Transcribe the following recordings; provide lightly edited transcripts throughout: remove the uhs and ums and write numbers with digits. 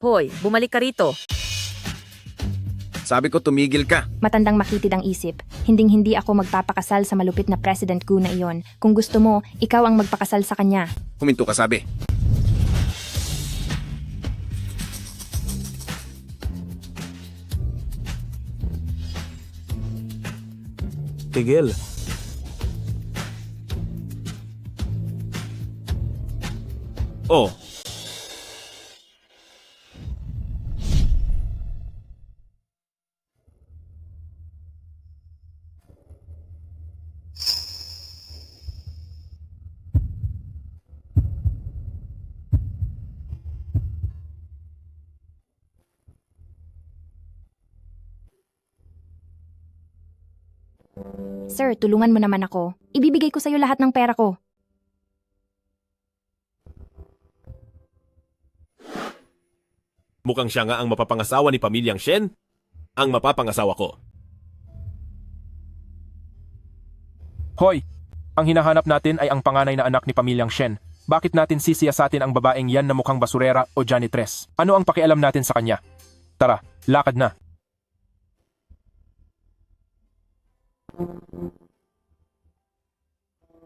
Hoy, bumalik ka rito. Sabi ko tumigil ka. Matandang makitid ang isip. Hinding-hindi ako magpapakasal sa malupit na President Gu na iyon. Kung gusto mo, ikaw ang magpakasal sa kanya. Huminto ka sabi. Tigil. Oh, Sir, tulungan mo naman ako. Ibibigay ko sa'yo lahat ng pera ko. Mukhang siya nga ang mapapangasawa ni Pamilyang Shen. Ang mapapangasawa ko. Hoy! Ang hinahanap natin ay ang panganay na anak ni Pamilyang Shen. Bakit natin sisiyasatin ang babaeng yan na mukhang basurera o janitress? Ano ang pakialam natin sa kanya? Tara, lakad na.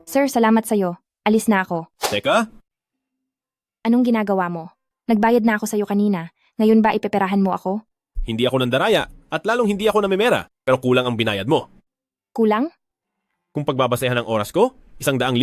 Sir, salamat sa'yo. Alis na ako. Teka, Anong ginagawa mo? Nagbayad na ako sa'yo kanina. Ngayon ba ipeperahan mo ako? hindi ako nandaraya at lalong hindi ako namimera. Pero kulang ang binayad mo. Kulang? Kung pagbabasehan ng oras ko, $100,000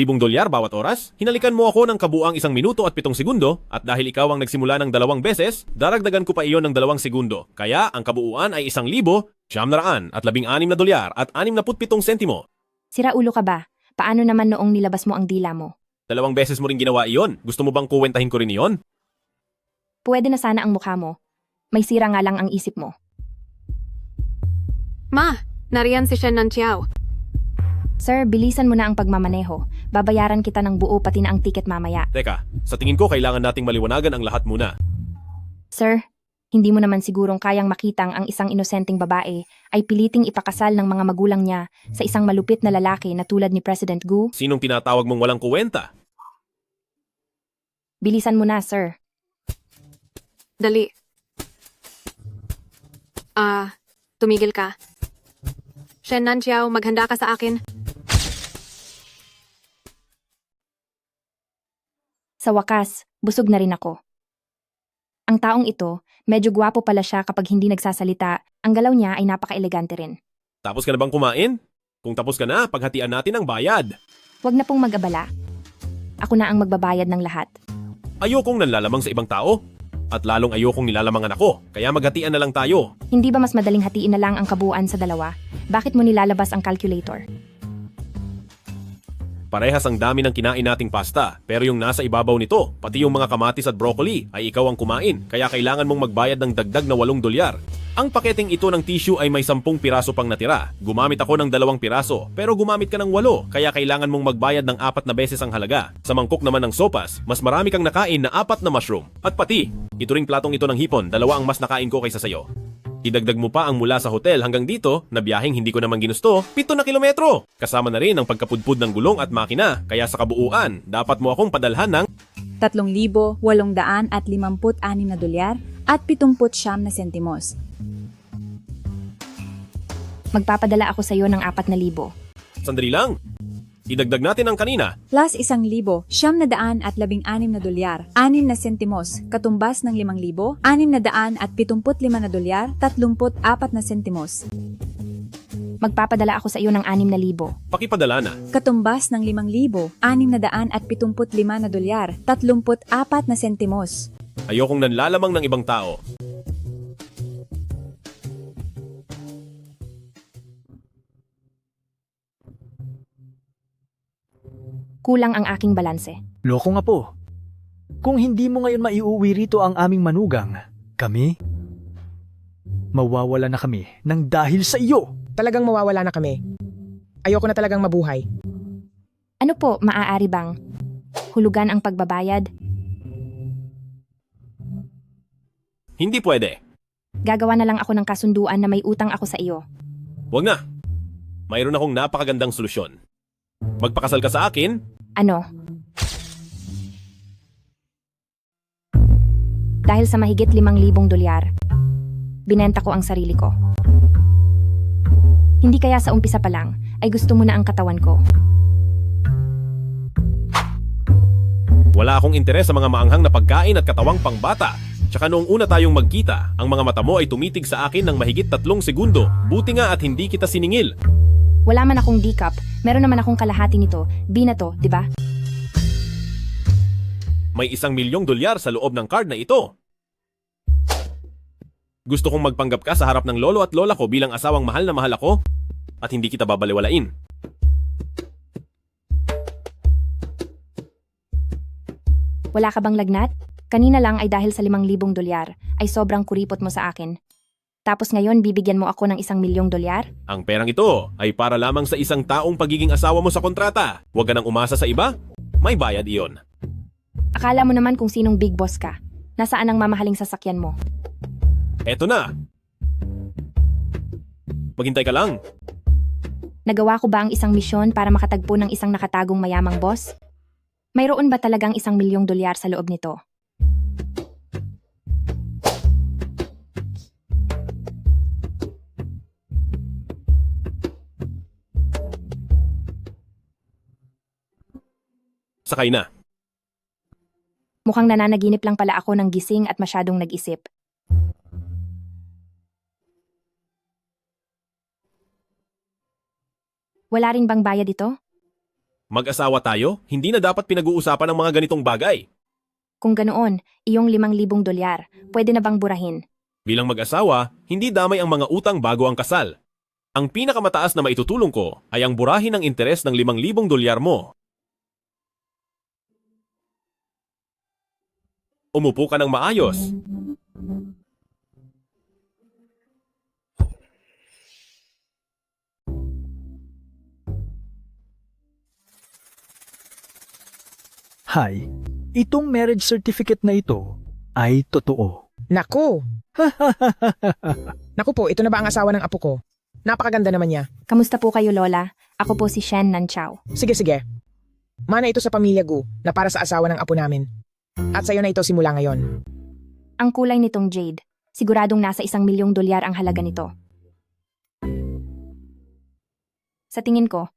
bawat oras, hinalikan mo ako ng kabuang 1 minuto at 7 segundo at dahil ikaw ang nagsimula ng 2 beses, daragdagan ko pa iyon ng 2 segundo. Kaya ang kabuuan ay $1,916 at $16 at 67 sentimo. Sira ulo ka ba? Paano naman noong nilabas mo ang dila mo? 2 beses mo rin ginawa iyon. Gusto mo bang kuwentahin ko rin iyon? Pwede na sana ang mukha mo. May sira nga lang ang isip mo. Ma, nariyan si Shen Nanqiao. Sir, bilisan mo na ang pagmamaneho. Babayaran kita ng buo pati na ang tiket mamaya. Teka, sa tingin ko kailangan nating maliwanagan ang lahat muna. Sir, hindi mo naman sigurong kayang makitang ang isang inosenteng babae ay piliting ipakasal ng mga magulang niya sa isang malupit na lalaki na tulad ni President Gu? Sinong tinatawag mong walang kuwenta? Bilisan mo na, sir. Dali. Tumigil ka. Shen Nanqiao, maghanda ka sa akin. Sa wakas, busog na rin ako. Ang taong ito, medyo gwapo pala siya kapag hindi nagsasalita. Ang galaw niya ay napaka-elegante rin. Tapos ka na bang kumain? Kung tapos ka na, paghatian natin ang bayad. Huwag na pong mag-abala. Ako na ang magbabayad ng lahat. Ayokong nanlalamang sa ibang tao. At lalong ayokong nilalamangan ako. Kaya maghatian na lang tayo. Hindi ba mas madaling hatiin na lang ang kabuuan sa dalawa? Bakit mo nilalabas ang calculator? Parehas ang dami ng kinain nating pasta. Pero yung nasa ibabaw nito, pati yung mga kamatis at broccoli, ay ikaw ang kumain. Kaya kailangan mong magbayad ng dagdag na $8. Ang paketeng ito ng tissue ay may 10 piraso pang natira. Gumamit ako ng 2 piraso, pero gumamit ka ng 8, kaya kailangan mong magbayad ng 4 na beses ang halaga. Sa mangkok naman ng sopas, mas marami kang nakain na 4 na mushroom. At pati, ito ring platong ito ng hipon, 2 ang mas nakain ko kaysa sayo. Idagdag mo pa ang mula sa hotel hanggang dito na biyaheng hindi ko naman ginusto, 7 na kilometro. Kasama na rin ang pagkapudpud ng gulong at makina, kaya sa kabuuan, dapat mo akong padalhan ng $3,856 at 79 na sentimos. Magpapadala ako sa iyo ng 4,000. sandali lang. Idagdag natin ang kanina. Plus $1,916 at $16, 6 na sentimos, katumbas ng $5,000, $675, 34 na sentimos. Magpapadala ako sa iyo ng 6,000. Pakipadala na. Katumbas ng $5,000, $675, 34 na sentimos. Ayokong nanlalamang ng ibang tao. Kulang ang aking balanse. Loko nga po. Kung hindi mo ngayon maiuwi rito ang aming manugang, kami, mawawala na kami ng dahil sa iyo. Talagang mawawala na kami. Ayoko na talagang mabuhay. Ano po, maaari bang hulugan ang pagbabayad? Hindi pwede. Gagawa na lang ako ng kasunduan na may utang ako sa iyo. Wag na. Mayroon akong napakagandang solusyon. Magpakasal ka sa akin. Ano? Dahil sa mahigit 5,000 dolyar, binenta ko ang sarili ko. Hindi kaya sa umpisa pa lang ay gusto mo na ang katawan ko. Wala akong interes sa mga maanghang na pagkain at katawang pangbata. Tsaka noong una tayong magkita, ang mga mata mo ay tumitig sa akin ng mahigit 3 segundo. Buti nga at hindi kita siningil. Wala man akong D-cup, meron naman akong kalahati nito. B na to, di ba? May 1,000,000 dolyar sa loob ng card na ito. Gusto kong magpanggap ka sa harap ng lolo at lola ko bilang asawang mahal na mahal ako at hindi kita babaliwalain. Wala ka bang lagnat? Kanina lang ay dahil sa 5,000 dolyar ay sobrang kuripot mo sa akin. Tapos ngayon bibigyan mo ako ng 1,000,000 dolyar? Ang perang ito ay para lamang sa isang taong pagiging asawa mo sa kontrata. Huwag ka nang umasa sa iba. May bayad iyon. Akala mo naman kung sinong big boss ka. Nasaan ang mamahaling sasakyan mo? Eto na. Maghintay ka lang. Nagawa ko ba ang isang misyon para makatagpo ng isang nakatagong mayamang boss? Mayroon ba talagang 1,000,000 dolyar sa loob nito? Sakay na. Mukhang nananaginip lang pala ako ng gising at masyadong nag-isip. Wala rin bang bayad ito? Mag-asawa tayo, hindi na dapat pinag-uusapan ang mga ganitong bagay. Kung ganoon, iyong 5,000 dolyar, pwede na bang burahin? Bilang mag-asawa, hindi damay ang mga utang bago ang kasal. Ang pinakamataas na maitutulong ko ay ang burahin ng interes ng 5,000 dolyar mo. Umupo ka ng maayos. Hi, itong marriage certificate na ito ay totoo. Naku! Naku po, ito na ba ang asawa ng apo ko? Napakaganda naman niya. Kamusta po kayo, Lola? Ako po si Shen Nanchao. Sige, sige. Mana ito sa pamilya Gu na para sa asawa ng apo namin. At sa'yo na ito simula ngayon. Ang kulay nitong jade. Siguradong nasa 1,000,000 dolyar ang halaga nito. Sa tingin ko,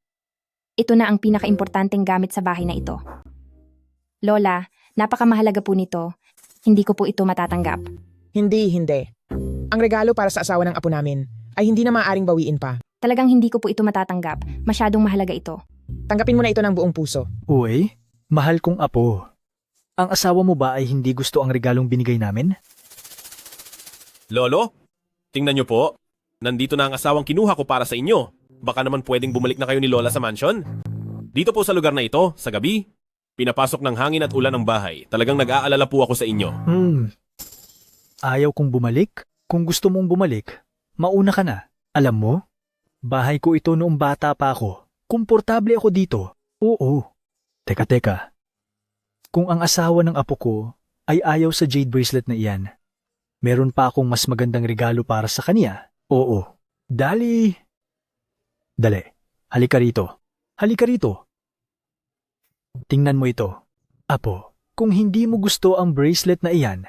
ito na ang pinakaimportanteng gamit sa bahay na ito. Lola, napakamahalaga po nito. Hindi ko po ito matatanggap. Hindi, hindi. Ang regalo para sa asawa ng apo namin ay hindi na maaaring bawiin pa. Talagang hindi ko po ito matatanggap. Masyadong mahalaga ito. Tanggapin mo na ito ng buong puso. Uy, mahal kong apo. Ang asawa mo ba ay hindi gusto ang regalong binigay namin? Lolo, tingnan niyo po. Nandito na ang asawang kinuha ko para sa inyo. Baka naman pwedeng bumalik na kayo ni Lola sa mansion. Dito po sa lugar na ito, sa gabi, pinapasok ng hangin at ulan ng bahay. Talagang nag-aalala po ako sa inyo. Ayaw kong bumalik? Kung gusto mong bumalik, mauna ka na. Alam mo, bahay ko ito noong bata pa ako. Komportable ako dito. Oo. Teka. Kung ang asawa ng apo ko ay ayaw sa jade bracelet na iyan, meron pa akong mas magandang regalo para sa kanya. Oo. Dali. Halika rito. Tingnan mo ito. Apo, kung hindi mo gusto ang bracelet na iyan,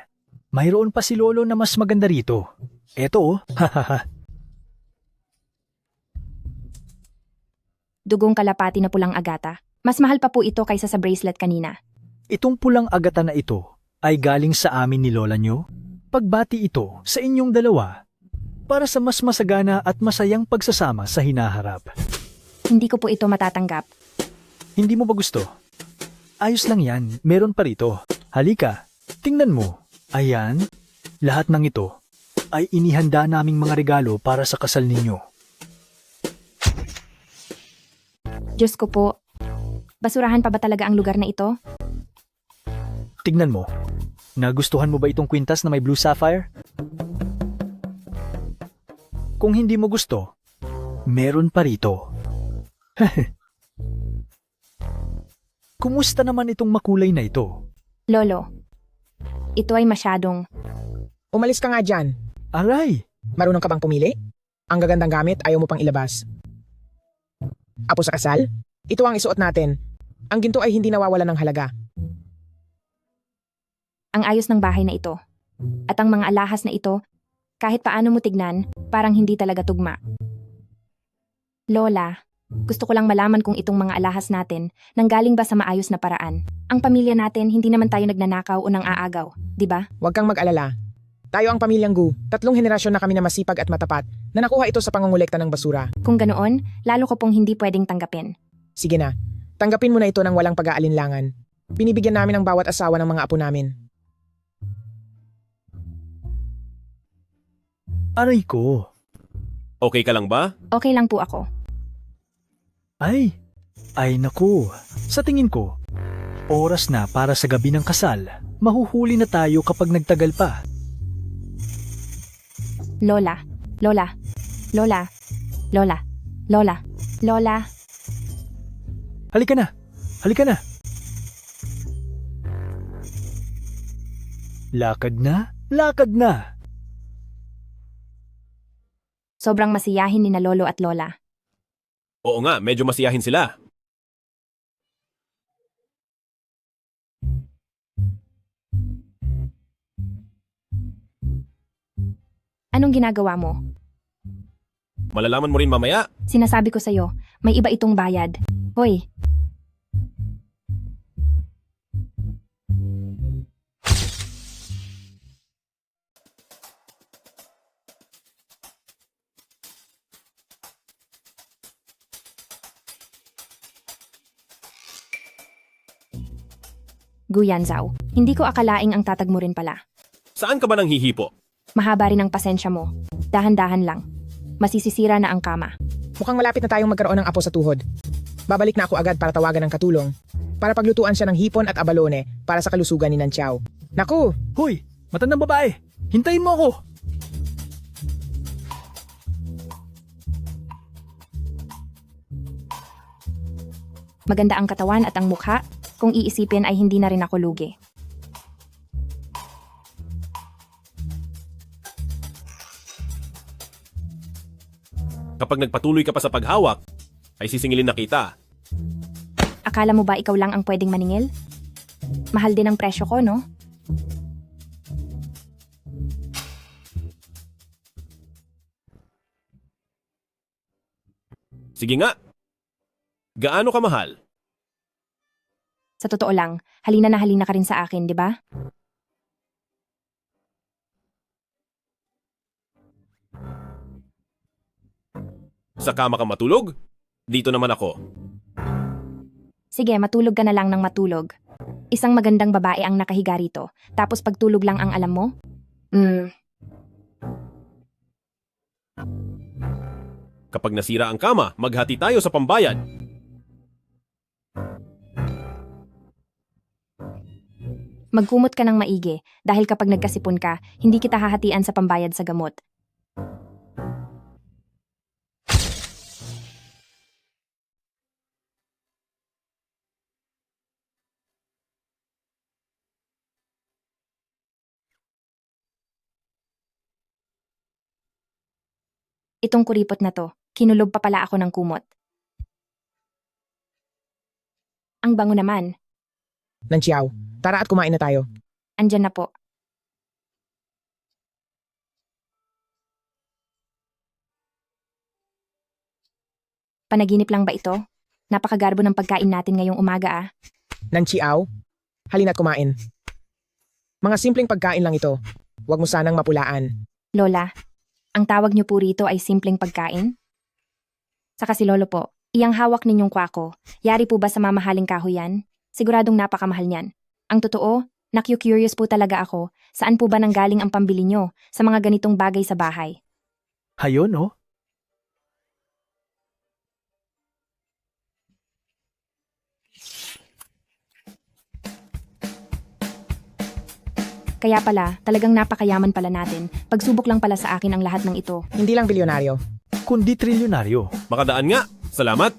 mayroon pa si Lolo na mas maganda rito. Eto oh, hahaha. Dugong kalapati na pulang agata. Mas mahal pa po ito kaysa sa bracelet kanina. Itong pulang agata na ito ay galing sa amin ni Lola nyo. Pagbati ito sa inyong dalawa para sa mas masagana at masayang pagsasama sa hinaharap. Hindi ko po ito matatanggap. Hindi mo ba gusto? Ayos lang yan, meron pa rito. Halika, tingnan mo. Ayan, lahat ng ito ay inihanda naming mga regalo para sa kasal ninyo. Diyos ko po, basurahan pa ba talaga ang lugar na ito? Tingnan mo, nagustuhan mo ba itong kwintas na may blue sapphire? Kung hindi mo gusto, meron pa rito. Kumusta naman itong makulay na ito? Lolo, ito ay masyadong... Umalis ka nga dyan. Aray! Marunong ka bang pumili? Ang gagandang gamit ayaw mo pang ilabas. Apo sa kasal? Ito ang isuot natin. Ang ginto ay hindi nawawalan ng halaga. Ang ayos ng bahay na ito. At ang mga alahas na ito, kahit paano mo tignan, parang hindi talaga tugma. Lola, gusto ko lang malaman kung itong mga alahas natin nanggaling ba sa maayos na paraan. Ang pamilya natin, hindi naman tayo nagnanakaw o nang aagaw, di ba? Huwag kang mag-alala. Tayo ang pamilyang Gu. 3 henerasyon na kami na masipag at matapat na nakuha ito sa pangungulekta ng basura. Kung ganoon, lalo ko pong hindi pwedeng tanggapin. Sige na, tanggapin mo na ito ng walang pag-aalinlangan. Binibigyan namin ang bawat asawa ng mga apo namin. Aray ko. Okay ka lang ba? Okay lang po ako. Ay naku. Sa tingin ko, oras na para sa gabi ng kasal. Mahuhuli na tayo kapag nagtagal pa. Lola, Lola, Lola, Lola, Lola, Lola. Halika na. Halika na. Lakad na. Lakad na. Sobrang masiyahin ni na Lolo at Lola. Oo nga, medyo masiyahin sila. Anong ginagawa mo? Malalaman mo rin mamaya. Sinasabi ko sa'yo, may iba itong bayad. Hoy, Guyanzao, hindi ko akalaing ang tatag mo rin pala. Saan ka ba nang hihipo? Mahaba rin ang pasensya mo. Dahan-dahan lang. Masisisira na ang kama. Mukhang malapit na tayong magkaroon ng apo sa tuhod. Babalik na ako agad para tawagan ng katulong. Para paglutuan siya ng hipon at abalone para sa kalusugan ni Nanchiao. Naku! Hoy, matandang babae. Hintayin mo ako. Maganda ang katawan at ang mukha. Kung iisipin ay hindi na rin ako lugi. Kapag nagpatuloy ka pa sa paghawak, ay sisingilin na kita. Akala mo ba ikaw lang ang pwedeng maningil? Mahal din ang presyo ko, no? Sige nga. Gaano ka mahal? Sa totoo lang, halina na halina ka rin sa akin, di ba? Sa kama ka matulog? Dito naman ako. Sige, matulog ka na lang ng matulog. Isang magandang babae ang nakahiga rito, tapos pagtulog lang ang alam mo? Kapag nasira ang kama, maghati tayo sa pambayad. Magkumot ka ng maigi, dahil kapag nagkasipon ka, hindi kita hahatian sa pambayad sa gamot. Itong kuripot na to, kinulob pa pala ako ng kumot. Ang bango naman, Nanchiao, tara at kumain na tayo. andyan na po. Panaginip lang ba ito? Napakagarbo ng pagkain natin ngayong umaga ah. Nanchiao, halina't kumain. Mga simpleng pagkain lang ito. Huwag mo sanang mapulaan. Lola, ang tawag niyo po rito ay simpleng pagkain? Saka si Lolo po, iyang hawak ninyong kwako, yari po ba sa mamahaling kahoy yan? Siguradong napakamahal niyan. Ang totoo, curious po talaga ako, saan po ba nanggaling ang pambili nyo sa mga ganitong bagay sa bahay? Hayon, oh. Kaya pala, talagang napakayaman pala natin. Pagsubok lang pala sa akin ang lahat ng ito. Hindi lang bilyonaryo. Kundi trilyonaryo. Makadaan nga. Salamat.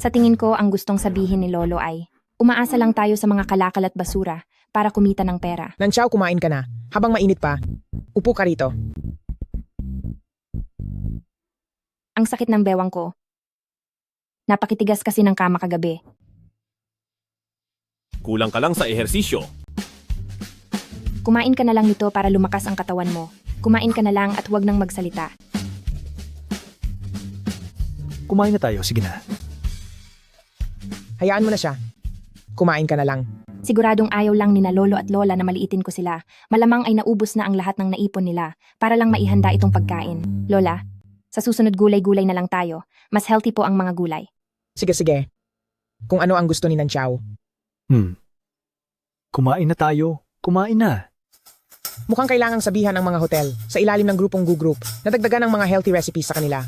Sa tingin ko, ang gustong sabihin ni Lolo ay, umaasa lang tayo sa mga kalakal at basura para kumita ng pera. Nanchiao, kumain ka na. Habang mainit pa, upo ka rito. Ang sakit ng bewang ko. Napakitigas kasi ng kama kagabi. Kulang ka lang sa ehersisyo. Kumain ka na lang nito para lumakas ang katawan mo. Kumain ka na lang at huwag nang magsalita. Kumain na tayo, sige na. Hayaan mo na siya. Kumain ka na lang. Siguradong ayaw lang ni na lolo at lola na maliitin ko sila. Malamang ay naubos na ang lahat ng naipon nila para lang maihanda itong pagkain. Lola, sa susunod gulay-gulay na lang tayo. Mas healthy po ang mga gulay. Sige. Kung ano ang gusto ni Nanchiao. Kumain na tayo. Kumain na. Mukhang kailangang sabihan ng mga hotel sa ilalim ng grupong Gu Group na dagdagan ng mga healthy recipes sa kanila.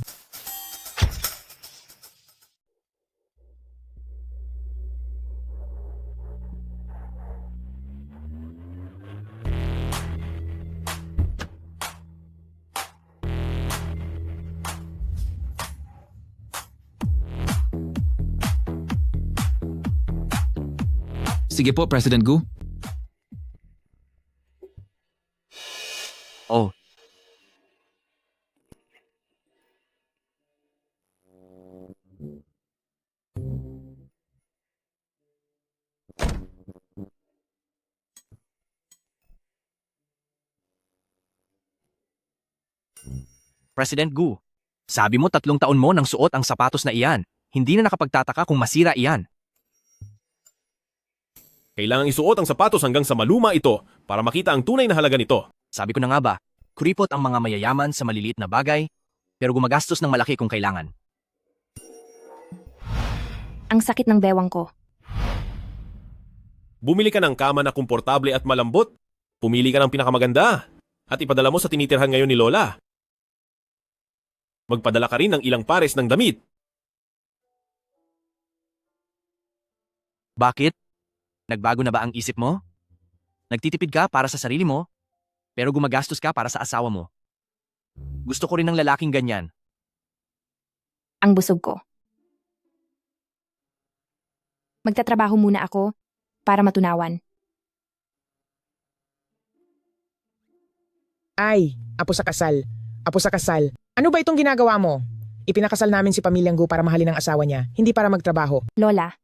Sige po, President Gu. Oh. President Gu, sabi mo 3 taon mo nang suot ang sapatos na iyan. Hindi na nakapagtataka kung masira iyan. Kailangang isuot ang sapatos hanggang sa maluma ito para makita ang tunay na halaga nito. Sabi ko na nga ba, kuripot ang mga mayayaman sa maliliit na bagay, pero gumagastos ng malaki kung kailangan. Ang sakit ng bewang ko. Bumili ka ng kama na komportable at malambot. Pumili ka ng pinakamaganda at ipadala mo sa tinitirhan ngayon ni Lola. Magpadala ka rin ng ilang pares ng damit. Bakit? Nagbago na ba ang isip mo? Nagtitipid ka para sa sarili mo, pero gumagastos ka para sa asawa mo. Gusto ko rin ng lalaking ganyan. Ang busog ko. Magtatrabaho muna ako para matunawan. Ay, apo sa kasal. Apo sa kasal. Ano ba itong ginagawa mo? Ipinakasal namin si Pamilyang Gu para mahalin ang asawa niya, hindi para magtrabaho. Lola,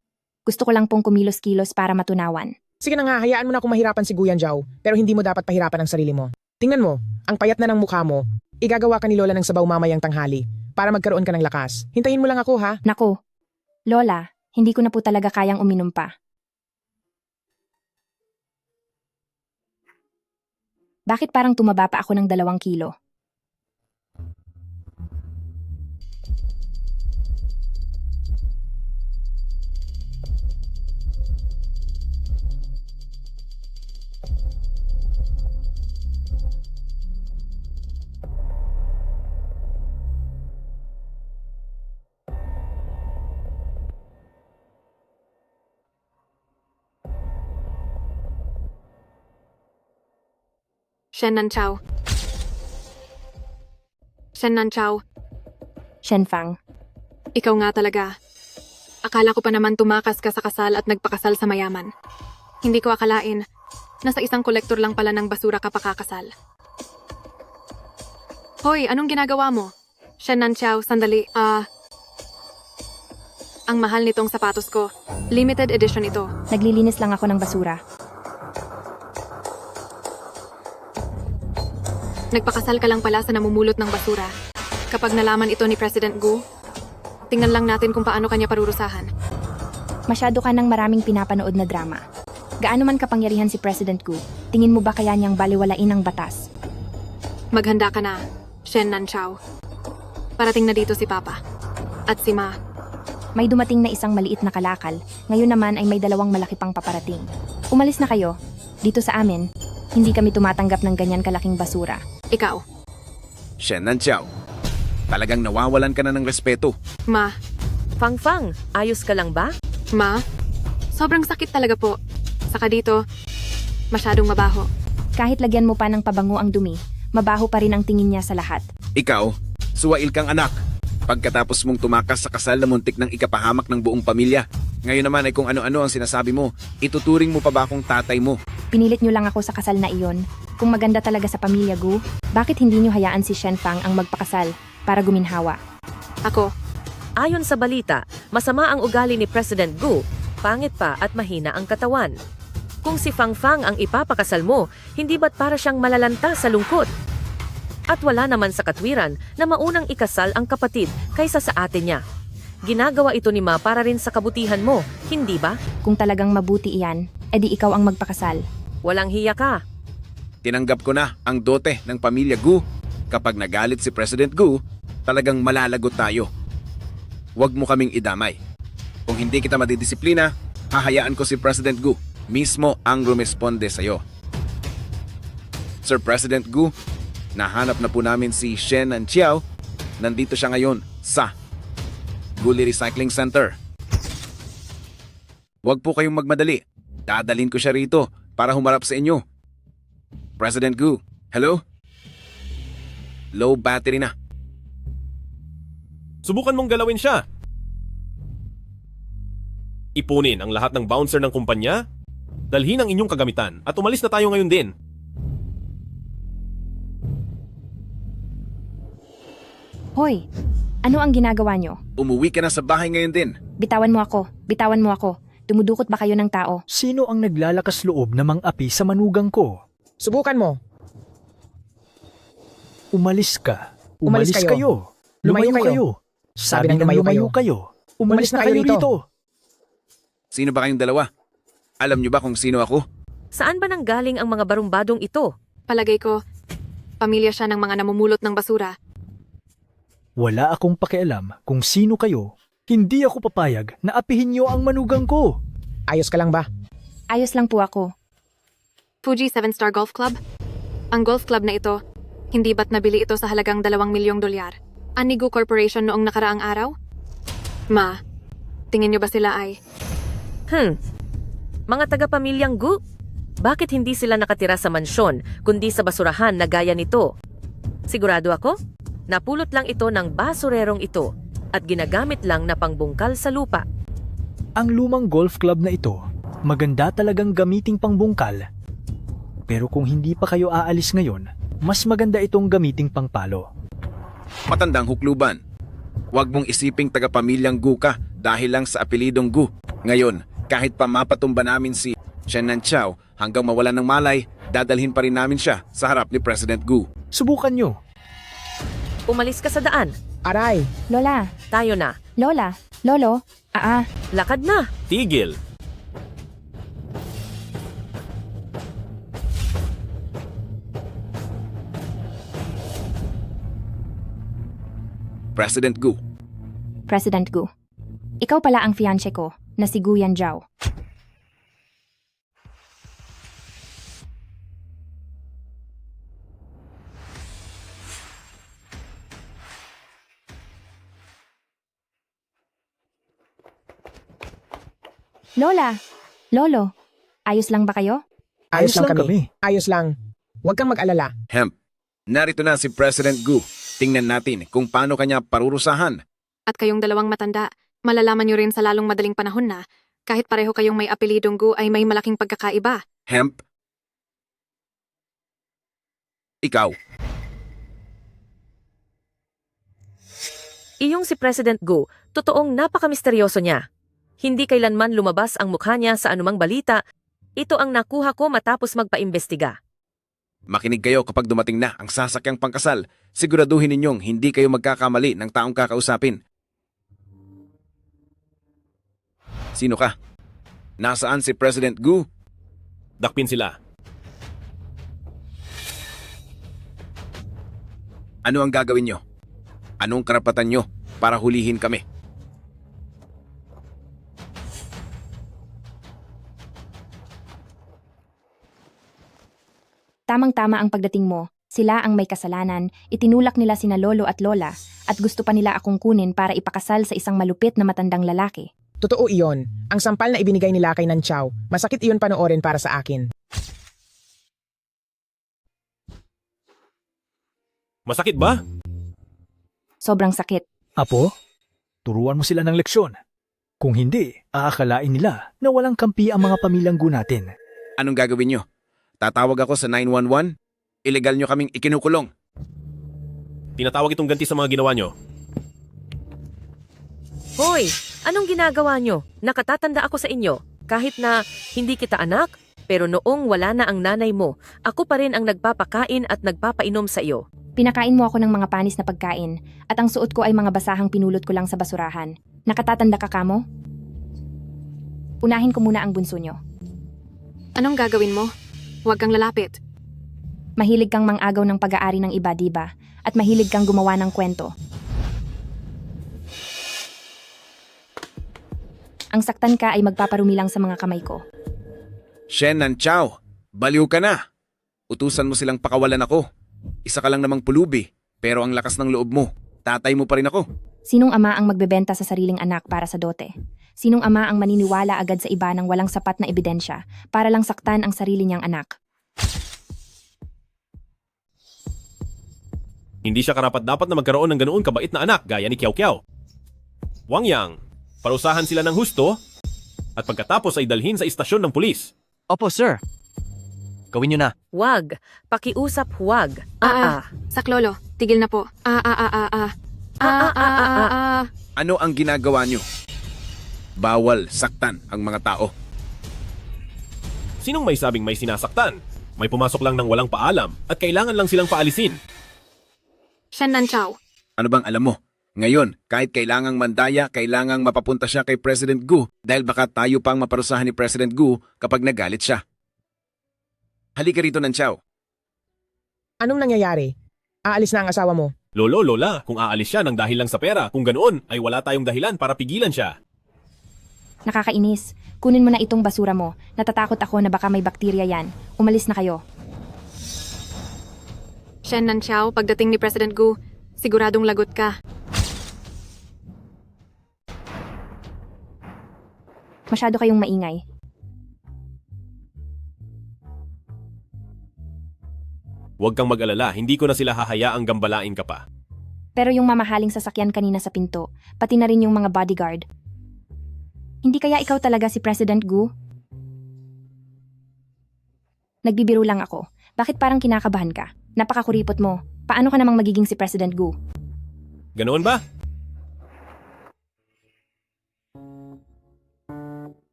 gusto ko lang pong kumilos-kilos para matunawan. Sige na nga, hayaan mo na kung mahirapan si Guyan Zhao, pero hindi mo dapat pahirapan ang sarili mo. Tingnan mo, ang payat na ng mukha mo. Igagawa ka ni Lola ng sabaw mamayang tanghali para magkaroon ka ng lakas. Hintayin mo lang ako ha. Naku, Lola, hindi ko na po talaga kayang uminom pa. Bakit parang tumaba pa ako ng 2 kilo? Shen Nanchiao. Shen Nanchiao, Shenfang, ikaw nga talaga. Akala ko pa naman tumakas ka sa kasal at nagpakasal sa mayaman. Hindi ko akalain na sa isang kolektor lang pala ng basura ka pakakasal. Hoy, anong ginagawa mo? Shen Nanchiao, sandali. Ang mahal nitong sapatos ko. Limited edition ito. naglilinis lang ako ng basura. Nagpakasal ka lang pala sa namumulot ng basura. Kapag nalaman ito ni President Gu, tingnan lang natin kung paano kanya parurusahan. Masyado ka ng maraming pinapanood na drama. Gaano man kapangyarihan si President Gu, tingin mo ba kaya niyang baliwalain ang batas? Maghanda ka na, Shen Nanchiao. Parating na dito si Papa. At si Ma. May dumating na isang maliit na kalakal, ngayon naman ay may 2 malaki pang paparating. Umalis na kayo. Dito sa amin, hindi kami tumatanggap ng ganyan kalaking basura. Ikaw. Shen Nanchiao, talagang nawawalan ka na ng respeto. Ma. Fang, ayos ka lang ba? Ma? Sobrang sakit talaga po. Saka dito, masyadong mabaho. Kahit lagyan mo pa ng pabango ang dumi, mabaho pa rin ang tingin niya sa lahat. Ikaw, suwail kang anak. Pagkatapos mong tumakas sa kasal na muntik ng ikapahamak ng buong pamilya. Ngayon naman ay kung ano-ano ang sinasabi mo, ituturing mo pa ba akong tatay mo? Pinilit niyo lang ako sa kasal na iyon. Kung maganda talaga sa pamilya Gu, bakit hindi niyo hayaan si Shenfang ang magpakasal para guminhawa? Ako, Ayon sa balita, masama ang ugali ni President Gu, pangit pa at mahina ang katawan. Kung si Fang Fang ang ipapakasal mo, hindi ba't para siyang malalanta sa lungkot? At wala naman sa katwiran na maunang ikasal ang kapatid kaysa sa ate niya. Ginagawa ito ni Ma para rin sa kabutihan mo, hindi ba? Kung talagang mabuti iyan, edi ikaw ang magpakasal. Walang hiya ka. Tinanggap ko na ang dote ng pamilya Gu. Kapag nagalit si President Gu, talagang malalagot tayo. Huwag mo kaming idamay. Kung hindi kita madidisiplina, hahayaan ko si President Gu mismo ang rumesponde sa'yo. Sir President Gu, nahanap na po namin si Shen and Chiao. Nandito siya ngayon sa Guli Recycling Center. Huwag po kayong magmadali. Dadalhin ko siya rito para humarap sa inyo. President Gu, hello? Low battery na. Subukan mong galawin siya. Ipunin ang lahat ng bouncer ng kumpanya, dalhin ang inyong kagamitan at umalis na tayo ngayon din. Hoy, ano ang ginagawa nyo? Umuwi ka na sa bahay ngayon din. Bitawan mo ako, bitawan mo ako. Dumudukot ba kayo ng tao? Sino ang naglalakas loob na mang-api sa manugang ko? Subukan mo. Umalis ka. Umalis Umalis kayo. kayo. Lumayo Lumayo kayo. kayo. Sabi Sabi ng ng lumayo lumayo kayo. Umalis na kayo rito. Sino ba kayong dalawa? Alam niyo ba kung sino ako? Saan ba nanggaling ang mga barumbadong ito? palagay ko, pamilya siya ng mga namumulot ng basura. Wala akong pakialam kung sino kayo. Hindi ako papayag na apihin niyo ang manugang ko. Ayos ka lang ba? Ayos lang po ako. Fuji 7-Star Golf Club? Ang golf club na ito, hindi ba't nabili ito sa halagang $2 milyong? Anigo Corporation noong nakaraang araw? Ma, tingin niyo ba sila ay... Mga taga-pamilyang Gu? Bakit hindi sila nakatira sa mansyon, kundi sa basurahan na gaya nito? Sigurado ako, napulot lang ito ng basurerong ito at ginagamit lang na pangbungkal sa lupa. Ang lumang golf club na ito, maganda talagang gamiting pangbungkal. Pero kung hindi pa kayo aalis ngayon, mas maganda itong gamiting pangpalo. Matandang hukluban. Huwag mong isiping taga-pamilyang Gu ka dahil lang sa apelidong Gu. Ngayon, kahit pa mapatumba namin si Shen Nanchao hanggang mawalan ng malay, dadalhin pa rin namin siya sa harap ni President Gu. Subukan nyo. Umalis ka sa daan. Aray! Lola, Tayo na. Lola, Lolo, Lakad na. Tigil! President Gu, President Gu. Ikaw pala ang fiancé ko, na si Gu Yanjiao. Lola, Lolo, ayos lang ba kayo? Ayos lang kami. Ayos lang. Huwag kang mag-alala. Hemp. Narito na si President Gu. Tingnan natin kung paano kanya parurusahan. At kayong dalawang matanda, malalaman niyo rin sa lalong madaling panahon na kahit pareho kayong may apelidong Gu ay may malaking pagkakaiba. Hemp. Ikaw. Iyong si President Gu, totoong napakamisteryoso niya. Hindi kailanman lumabas ang mukha niya sa anumang balita. Ito ang nakuha ko matapos magpaimbestiga. Makinig kayo kapag dumating na ang sasakyang pangkasal. Siguraduhin ninyong hindi kayo magkakamali ng taong kakausapin. Sino ka? Nasaan si President Gu? Dakpin sila. Ano ang gagawin nyo? Anong karapatan nyo para hulihin kami? Tamang-tama ang pagdating mo. Sila ang may kasalanan, itinulak nila sina lolo at lola, at gusto pa nila akong kunin para ipakasal sa isang malupit na matandang lalaki. Totoo iyon. Ang sampal na ibinigay nila kay Nanchao, masakit iyon panoorin para sa akin. Masakit ba? Sobrang sakit. Apo, turuan mo sila ng leksyon. Kung hindi, aakalain nila na walang kampi ang mga pamilyang Gu natin. Anong gagawin nyo? Tatawag ako sa 911? Ilegal nyo kaming ikinukulong. Tinatawag itong ganti sa mga ginawa nyo. Hoy, anong ginagawa nyo? Nakatatanda ako sa inyo. Kahit na hindi kita anak, pero noong wala na ang nanay mo, ako pa rin ang nagpapakain at nagpapainom sa iyo. Pinakain mo ako ng mga panis na pagkain at ang suot ko ay mga basahang pinulot ko lang sa basurahan. Nakatatanda ka kamo? Unahin ko muna ang bunso nyo. Anong gagawin mo? Huwag kang lalapit. Mahilig kang mangagaw ng pag-aari ng iba, diba? At mahilig kang gumawa ng kwento. Ang saktan ka ay magpaparumi lang sa mga kamay ko. Shen Nanchao, baliw ka na. Utusan mo silang pakawalan ako. Isa ka lang namang pulubi, pero ang lakas ng loob mo. Tatay mo pa rin ako. Sinong ama ang magbebenta sa sariling anak para sa dote? Sinong ama ang maniniwala agad sa iba ng walang sapat na ebidensya para lang saktan ang sarili niyang anak? Hindi siya karapat-dapat na magkaroon ng ganoon kabait na anak gaya ni Kiao Kiao. Wang Yang, parusahan sila ng husto at pagkatapos ay dalhin sa istasyon ng pulis. Opo, sir. Gawin nyo na. Wag. Pakiusap huwag. Saklolo, tigil na po. Ano ang ginagawa nyo? Bawal saktan ang mga tao. Sinong may sabing may sinasaktan? May pumasok lang ng walang paalam at kailangan lang silang paalisin. Shen Nanchao. Ano bang alam mo? Ngayon, kahit kailangang mandaya, kailangang mapapunta siya kay President Gu dahil baka tayo pang maparusahan ni President Gu kapag nagalit siya. Halika rito, Nanchao. Anong nangyayari? Aalis na ang asawa mo. Lolo, lola, kung aalis siya ng dahil lang sa pera, kung ganoon ay wala tayong dahilan para pigilan siya. Nakakainis. Kunin mo na itong basura mo. Natatakot ako na baka may bakterya yan. Umalis na kayo. Shen Nanchao, pagdating ni President Gu, siguradong lagot ka. Masyado kayong maingay. Huwag kang mag-alala, hindi ko na sila hahayaang gambalain ka pa. Pero yung mamahaling sasakyan kanina sa pinto, pati na rin yung mga bodyguard. Hindi kaya ikaw talaga si President Gu? Nagbibiro lang ako. Bakit parang kinakabahan ka? Napakakuripot mo. Paano ka namang magiging si President Gu? Ganoon ba?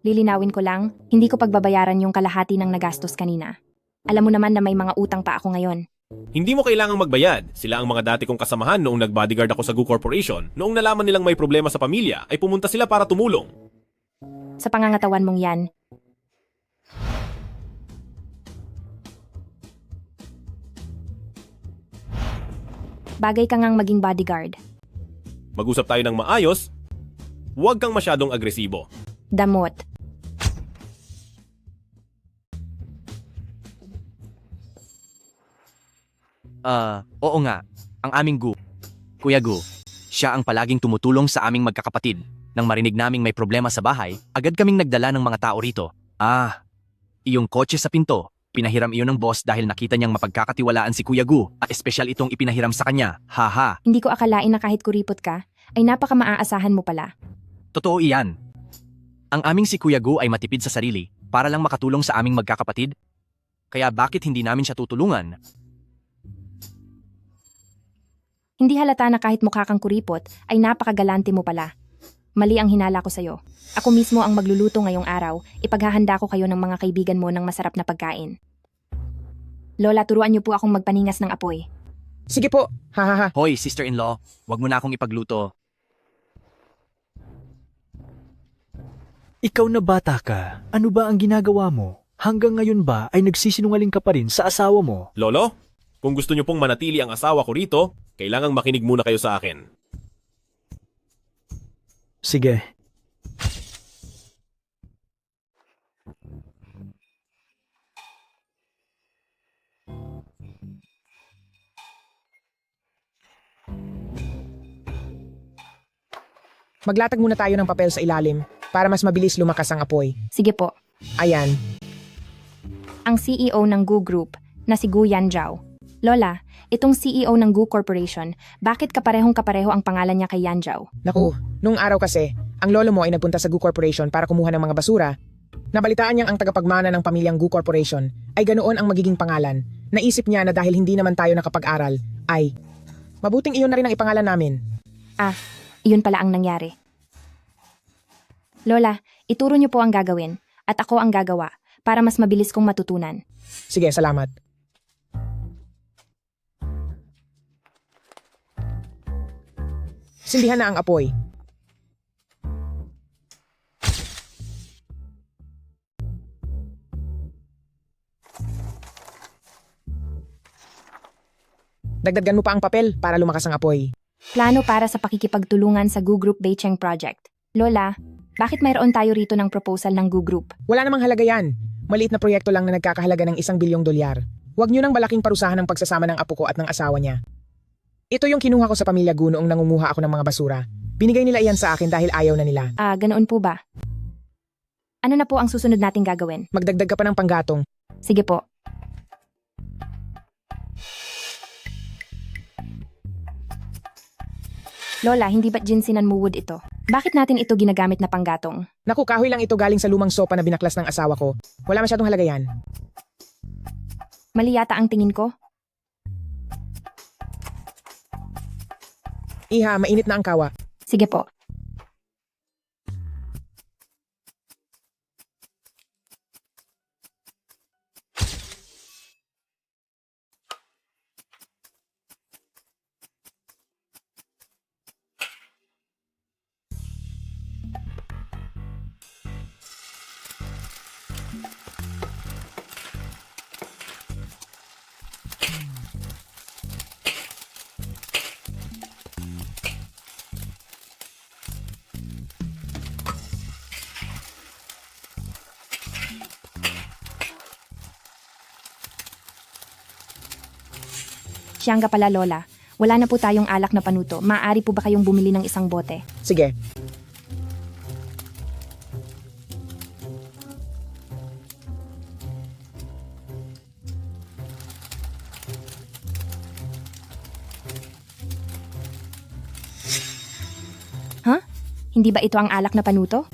Lilinawin ko lang, hindi ko pagbabayaran yung kalahati ng nagastos kanina. Alam mo naman na may mga utang pa ako ngayon. Hindi mo kailangang magbayad. Sila ang mga dati kong kasamahan noong nag-bodyguard ako sa Gu Corporation. Noong nalaman nilang may problema sa pamilya, ay pumunta sila para tumulong. Sa pangangatawan mong yan, bagay ka ngang maging bodyguard. Mag-usap tayo ng maayos. Huwag kang masyadong agresibo. Damot. Oo nga. Ang aming Gu. Kuya Gu. Siya ang palaging tumutulong sa aming magkakapatid. Nang marinig naming may problema sa bahay, agad kaming nagdala ng mga tao rito. Iyong kotse sa pinto. Pinahiram iyon ng boss dahil nakita niyang mapagkakatiwalaan si Kuya Gu at espesyal itong ipinahiram sa kanya. Haha. Hindi ko akalain na kahit kuripot ka, ay napaka maaasahan mo pala. Totoo iyan. Ang aming si Kuya Gu ay matipid sa sarili para lang makatulong sa aming magkakapatid. Kaya bakit hindi namin siya tutulungan? Hindi halata na kahit mukha kang kuripot, ay napakagalante mo pala. Mali ang hinala ko sa'yo. Ako mismo ang magluluto ngayong araw, ipaghahanda ko kayo ng mga kaibigan mo ng masarap na pagkain. Lola, turuan niyo po akong magpaningas ng apoy. Sige po. Hahaha. Hoy, sister-in-law, wag mo na akong ipagluto. Ikaw na bata ka, ano ba ang ginagawa mo? Hanggang ngayon ba ay nagsisinungaling ka pa rin sa asawa mo? Lolo, kung gusto niyo pong manatili ang asawa ko rito, kailangang makinig muna kayo sa akin. Sige. Maglatag muna tayo ng papel sa ilalim para mas mabilis lumakas ang apoy. Sige po. Ayan. Ang CEO ng Gu Group, na si Gu Yanzhao. Lola, itong CEO ng Gu Corporation, bakit kapareho ang pangalan niya kay Yanzhao? Naku, nung araw kasi, ang lolo mo ay nagpunta sa Gu Corporation para kumuha ng mga basura. Nabalitaan niyang ang tagapagmana ng pamilyang Gu Corporation ay ganoon ang magiging pangalan. Naisip niya na dahil hindi naman tayo nakapag-aral, ay mabuting iyon na rin ang ipangalan namin. Iyon pala ang nangyari. Lola, ituro niyo po ang gagawin at ako ang gagawa para mas mabilis kong matutunan. Sige, salamat. Sindihan na ang apoy. Dagdagan mo pa ang papel para lumakas ang apoy. Plano para sa pakikipagtulungan sa Gu Group Beicheng Project. Lola, bakit mayroon tayo rito ng proposal ng Gu Group? Wala namang halaga yan. Maliit na proyekto lang na nagkakahalaga ng $1 billion. Huwag nyo nang malaking parusahan ng pagsasama ng apo ko at ng asawa niya. Ito yung kinuha ko sa pamilya Gu noong nangunguha ako ng mga basura. Binigay nila iyan sa akin dahil ayaw na nila. Ganoon po ba? Ano na po ang susunod nating gagawin? Magdagdag ka pa ng panggatong. Sige po. Lola, hindi ba't ginsinan mo wood ito? Bakit natin ito ginagamit na panggatong? Naku, kahoy lang ito galing sa lumang sopa na binaklas ng asawa ko. Wala masyadong halaga yan. Mali yata ang tingin ko. Iha, mainit na ang kawa. Sige po. Siyang ka pala, Lola. Wala na po tayong alak na panuto. Maaari po ba kayong bumili ng isang bote? Sige. Hindi ba ito ang alak na panuto?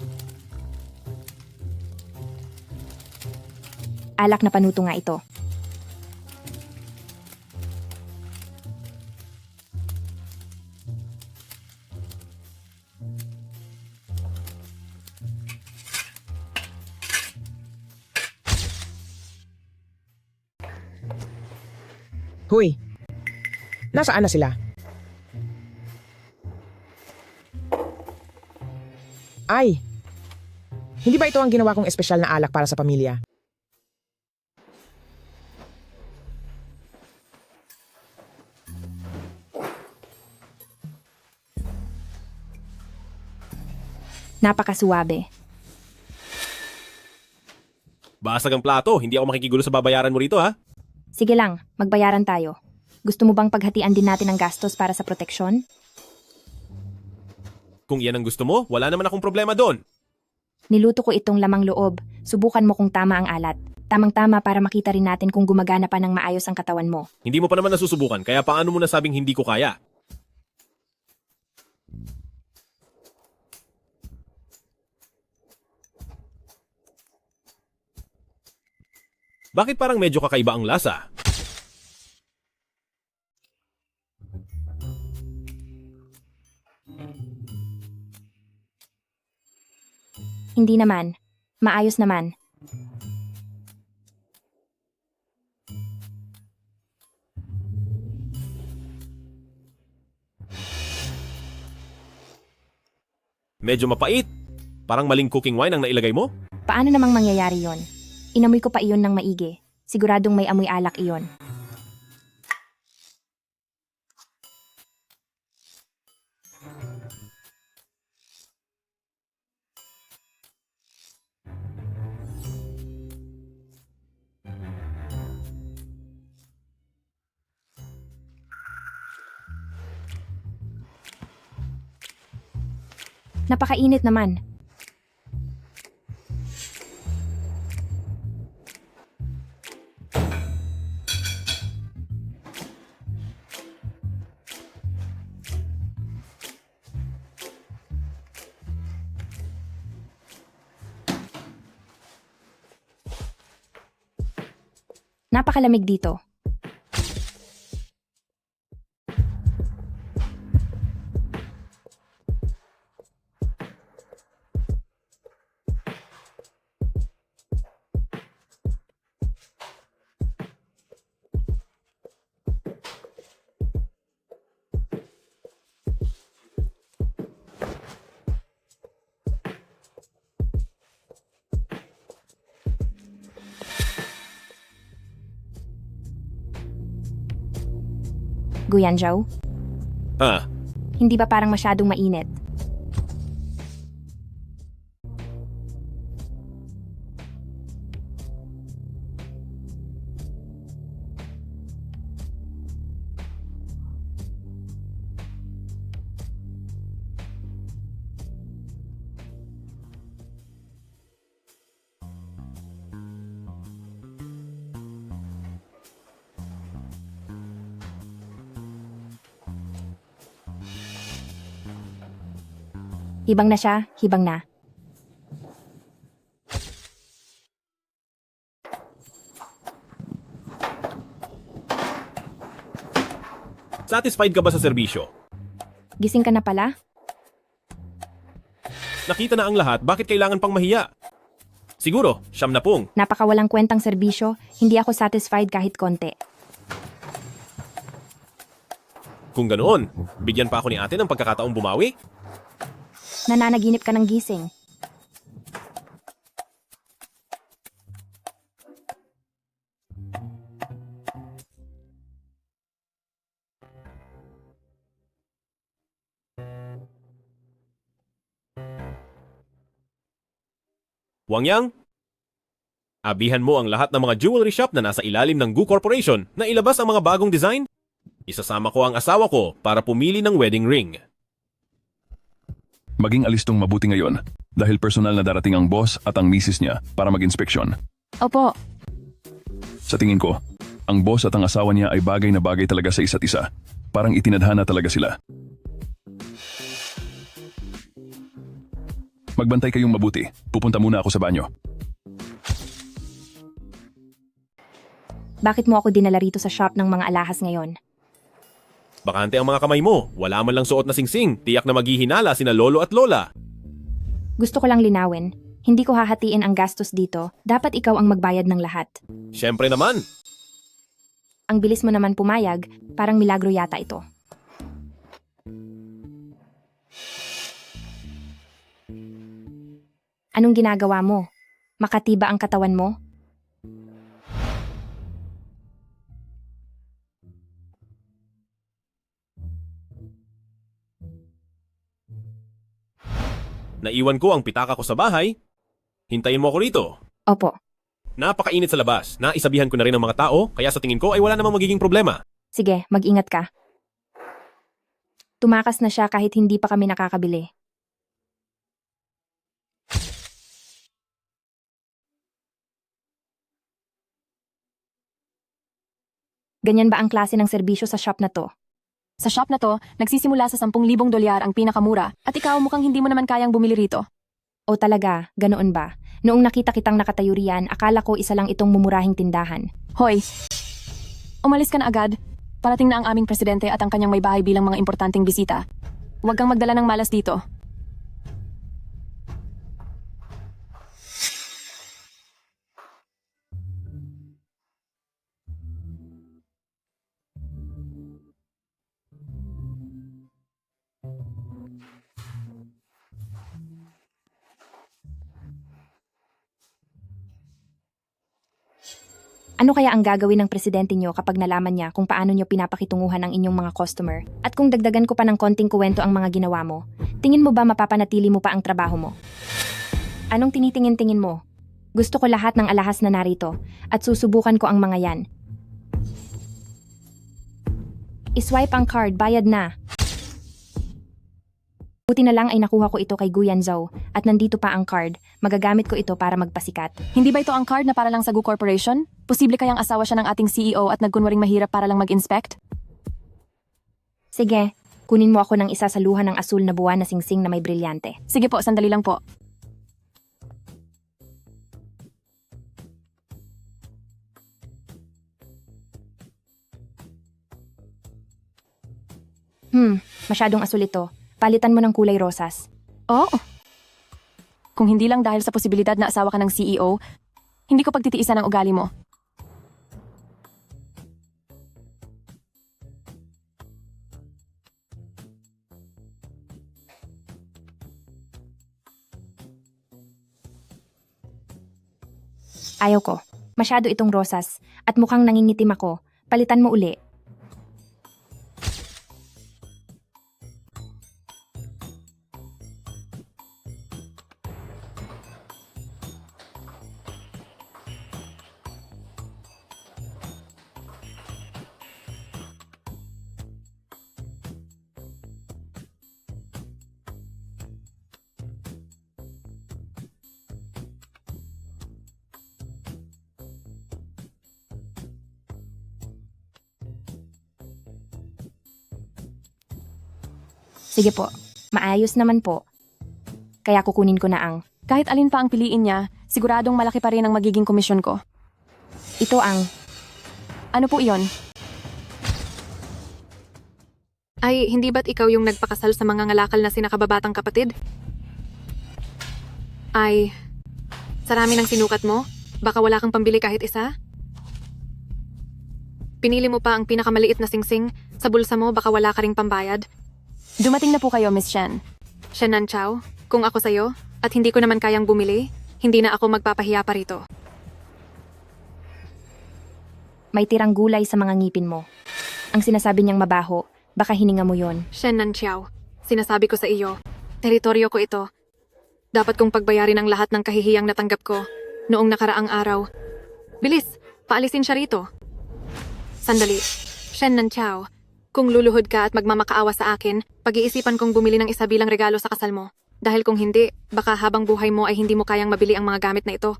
Alak na panuto nga ito. Huy, nasaan na sila? Ay, hindi ba ito ang ginawa kong espesyal na alak para sa pamilya? Napakasuwabe. Basag ang plato, hindi ako makikigulo sa babayaran mo rito ha. Sige lang, magbayaran tayo. Gusto mo bang paghatian din natin ang gastos para sa proteksyon? Kung iyan ang gusto mo, wala naman akong problema doon. Niluto ko itong lamang loob. Subukan mo kung tama ang alat. Tamang-tama para makita rin natin kung gumagana pa ng maayos ang katawan mo. Hindi mo pa naman nasusubukan, kaya paano mo nasabing hindi ko kaya? Bakit parang medyo kakaiba ang lasa? Hindi naman. Maayos naman. Medyo mapait. Parang maling cooking wine ang nailagay mo? Paano namang mangyayari yon? Inamoy ko pa iyon ng maigi. Siguradong may amoy alak iyon. Napakainit naman. Napakalamig dito. Guyanzhou, Ah, hindi ba parang masyadong mainit? Hibang na siya, hibang na. satisfied ka ba sa serbisyo? Gising ka na pala? Nakita na ang lahat, bakit kailangan pang mahiya? Siguro, siyam na pong. Napakawalang kwentang serbisyo, hindi ako satisfied kahit konti. Kung ganoon, bigyan pa ako ni ate ng pagkakataong bumawi? Nananaginip ka ng gising. Wang Yang, abihan mo ang lahat ng mga jewelry shop na nasa ilalim ng Gu Corporation na ilabas ang mga bagong design. Isasama ko ang asawa ko para pumili ng wedding ring. Maging alistong mabuti ngayon dahil personal na darating ang boss at ang misis niya para mag-inspeksyon. Opo. Sa tingin ko, ang boss at ang asawa niya ay bagay na bagay talaga sa isa't isa. Parang itinadhana talaga sila. Magbantay kayong mabuti. Pupunta muna ako sa banyo. Bakit mo ako dinala rito sa shop ng mga alahas ngayon? Bakante ang mga kamay mo, wala man lang suot na singsing, tiyak na maghihinala sina lolo at lola. Gusto ko lang linawin, hindi ko hahatiin ang gastos dito, dapat ikaw ang magbayad ng lahat. Siyempre naman, Ang bilis mo naman pumayag, parang milagro yata ito. Anong ginagawa mo? Makatiba ang katawan mo? naiwan ko ang pitaka ko sa bahay. Hintayin mo ako rito. Opo. Napakainit sa labas. Naisabihan ko na rin ang mga tao, kaya sa tingin ko ay wala namang magiging problema. Sige, mag-ingat ka. Tumakas na siya kahit hindi pa kami nakakabili. Ganyan ba ang klase ng serbisyo sa shop na to? Sa shop na to, nagsisimula sa 10,000 dolyar ang pinakamura at ikaw mukhang hindi mo naman kayang bumili rito. O talaga, ganoon ba? Noong nakita kitang nakatayo riyan, akala ko isa lang itong mumurahing tindahan. Hoy, umalis ka na agad. Parating na ang aming presidente at ang kanyang may bahay bilang mga importanteng bisita. Huwag kang magdala ng malas dito. Ano kaya ang gagawin ng presidente nyo kapag nalaman niya kung paano nyo pinapakitunguhan ang inyong mga customer? At kung dagdagan ko pa ng konting kuwento ang mga ginawa mo, tingin mo ba mapapanatili mo pa ang trabaho mo? Anong tinitingin-tingin mo? Gusto ko lahat ng alahas na narito at susubukan ko ang mga yan. Iswipe ang card, bayad na. Buti na lang ay nakuha ko ito kay Guyanzhou at nandito pa ang card. Magagamit ko ito para magpasikat. Hindi ba ito ang card na para lang sa Gu Corporation? Posible kayang asawa siya ng ating CEO at nagkunwaring mahirap para lang mag-inspect? Sige, kunin mo ako ng isa sa luha ng asul na buwan na singsing na may brilyante. Sige po, sandali lang po. Masyadong asul ito. Palitan mo ng kulay rosas. Oh. Kung hindi lang dahil sa posibilidad na asawa ka ng CEO, hindi ko pagtitiisan ang ugali mo. Ayaw ko. Masyado itong rosas at mukhang nangingitim ako. Palitan mo uli. Sige po, maayos naman po. Kaya kukunin ko na ang, Kahit alin pa ang piliin niya, siguradong malaki pa rin ang magiging komisyon ko. ito ang, Ano po iyon? Ay, hindi ba't ikaw yung nagpakasal sa mga ngalakal na sinakababatang kapatid? Ay, sarami ng sinukat mo? Baka wala kang pambili kahit isa? Pinili mo pa ang pinakamaliit na singsing. Sa bulsa mo, baka wala ka ring pambayad. Dumating na po kayo, Miss Shen. Shen Nanchao, kung ako sa'yo, at hindi ko naman kayang bumili, hindi na ako magpapahiya pa rito. may tirang gulay sa mga ngipin mo. Ang sinasabi niyang mabaho, baka hininga mo yon. Shen Nanchao, sinasabi ko sa iyo, teritoryo ko ito. Dapat kong pagbayarin ang lahat ng kahihiyang natanggap ko noong nakaraang araw. Bilis, paalisin siya rito. Sandali, Shen Nanchao, kung luluhod ka at magmamakaawa sa akin, pag-iisipan kong bumili ng isa bilang regalo sa kasal mo. Dahil kung hindi, baka habang buhay mo ay hindi mo kayang mabili ang mga gamit na ito.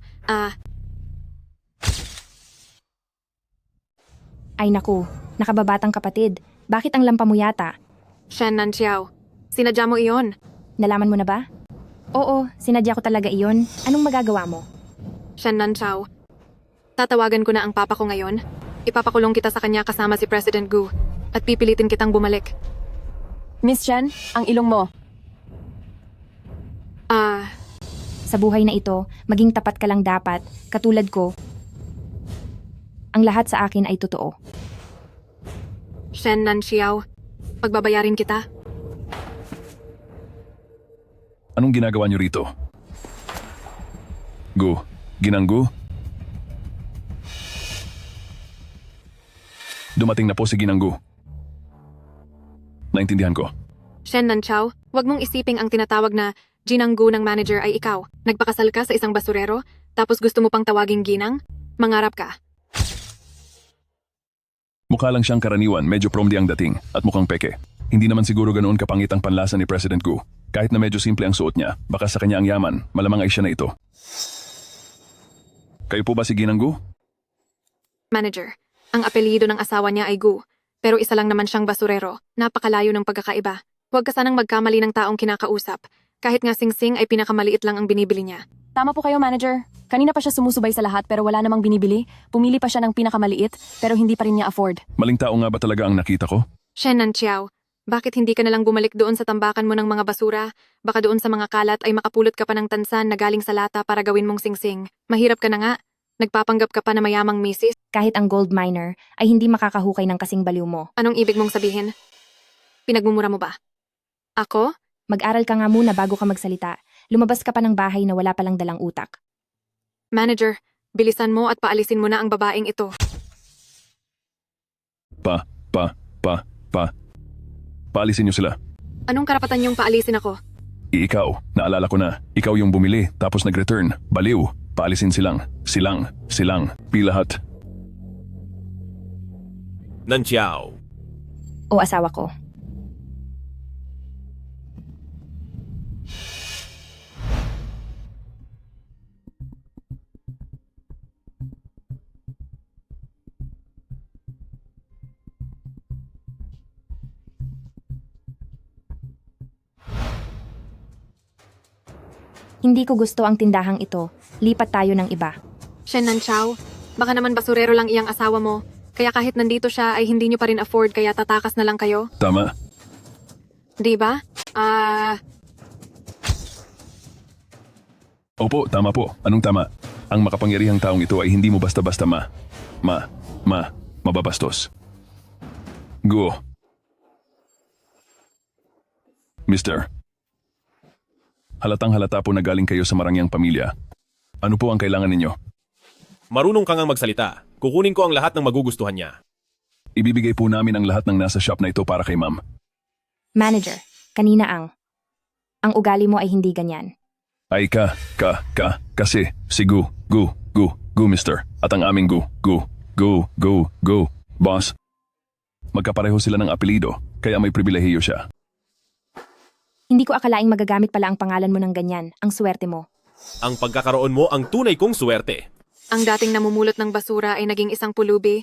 Ay naku, nakababatang kapatid. Bakit ang lampa mo yata? Shen Nanchao, sinadya mo iyon. Nalaman mo na ba? Oo, sinadya ko talaga iyon. Anong magagawa mo? Shen Nanchao, tatawagan ko na ang papa ko ngayon. Ipapakulong kita sa kanya kasama si President Gu at pipilitin kitang bumalik. Miss Shen, ang ilong mo. Sa buhay na ito, maging tapat ka lang dapat, katulad ko. Ang lahat sa akin ay totoo. Shen Nanxiao, pagbabayarin kita. Anong ginagawa niyo rito? Gu, Ginanggu? Dumating na po si Ginanggu. Naintindihan ko. Shen Nanchao, wag mong isiping ang tinatawag na Ginanggu ng manager ay ikaw. Nagpakasal ka sa isang basurero, tapos gusto mo pang tawaging Ginang? Mangarap ka. Mukha lang siyang karaniwan, medyo promdi ang dating, at mukhang peke. Hindi naman siguro ganoon kapangit ang panlasa ni President Gu. Kahit na medyo simple ang suot niya, baka sa kanya ang yaman, malamang ay siya na ito. Kayo po ba si Ginanggu? Manager, ang apelyido ng asawa niya ay Gu, pero isa lang naman siyang basurero. Napakalayo ng pagkakaiba. Huwag ka sanang magkamali ng taong kinakausap. Kahit nga singsing ay pinakamaliit lang ang binibili niya. Tama po kayo, manager. Kanina pa siya sumusubay sa lahat pero wala namang binibili. Pumili pa siya ng pinakamaliit pero hindi pa rin niya afford. Maling tao nga ba talaga ang nakita ko? Shen Nanxiao, bakit hindi ka nalang bumalik doon sa tambakan mo ng mga basura? Baka doon sa mga kalat ay makapulot ka pa ng tansan na galing sa lata para gawin mong singsing. Mahirap ka na nga. Nagpapanggap ka pa na mayamang misis. Kahit ang gold miner ay hindi makakahukay ng kasing baliw mo. Anong ibig mong sabihin? Pinagmumura mo ba? Ako? Mag-aral ka nga muna bago ka magsalita. Lumabas ka pa ng bahay na wala palang dalang utak. Manager, bilisan mo at paalisin mo na ang babaeng ito. Paalisin niyo sila. Anong karapatan niyong paalisin ako? Ikaw, naalala ko na. Ikaw yung bumili, tapos nag-return. Baliw. Paalisin silang. Pilahat. Nanxiao, O asawa ko. Hindi ko gusto ang tindahang ito. Lipat tayo ng iba. Shen Nanchao, baka naman basurero lang iyang asawa mo. Kaya kahit nandito siya ay hindi niyo pa rin afford kaya tatakas na lang kayo. Tama. Di ba? Opo, tama po. Anong tama? Ang makapangyarihang taong ito ay hindi mo basta-basta mababastos. Gu. Mister. Halatang halata po na galing kayo sa marangyang pamilya. Ano po ang kailangan ninyo? marunong ka ngang magsalita. Kukunin ko ang lahat ng magugustuhan niya. Ibibigay po namin ang lahat ng nasa shop na ito para kay ma'am. Manager, kanina ang ugali mo ay hindi ganyan. Ay kasi si Gu, mister. At ang aming Gu, boss. Magkapareho sila ng apelido, kaya may pribilehiyo siya. Hindi ko akalaing magagamit pala ang pangalan mo ng ganyan. Ang swerte mo. Ang pagkakaroon mo ang tunay kong suwerte. Ang dating namumulot ng basura ay naging isang pulubi.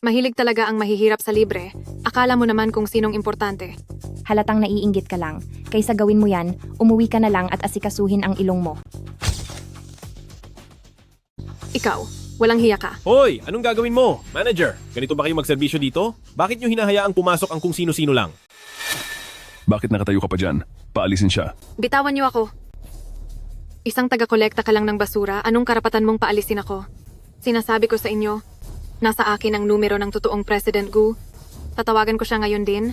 Mahilig talaga ang mahihirap sa libre. Akala mo naman kung sinong importante. Halatang naiinggit ka lang. Kaysa gawin mo yan, umuwi ka na lang at asikasuhin ang ilong mo. Ikaw, walang hiya ka. Hoy, anong gagawin mo? Manager, ganito ba kayo magserbisyo dito? Bakit nyo hinahayaang pumasok ang kung sino-sino lang? Bakit nakatayo ka pa dyan? Paalisin siya. Bitawan niyo ako. Isang taga-kolekta ka lang ng basura, anong karapatan mong paalisin ako? Sinasabi ko sa inyo, nasa akin ang numero ng totoong President Gu. Tatawagan ko siya ngayon din.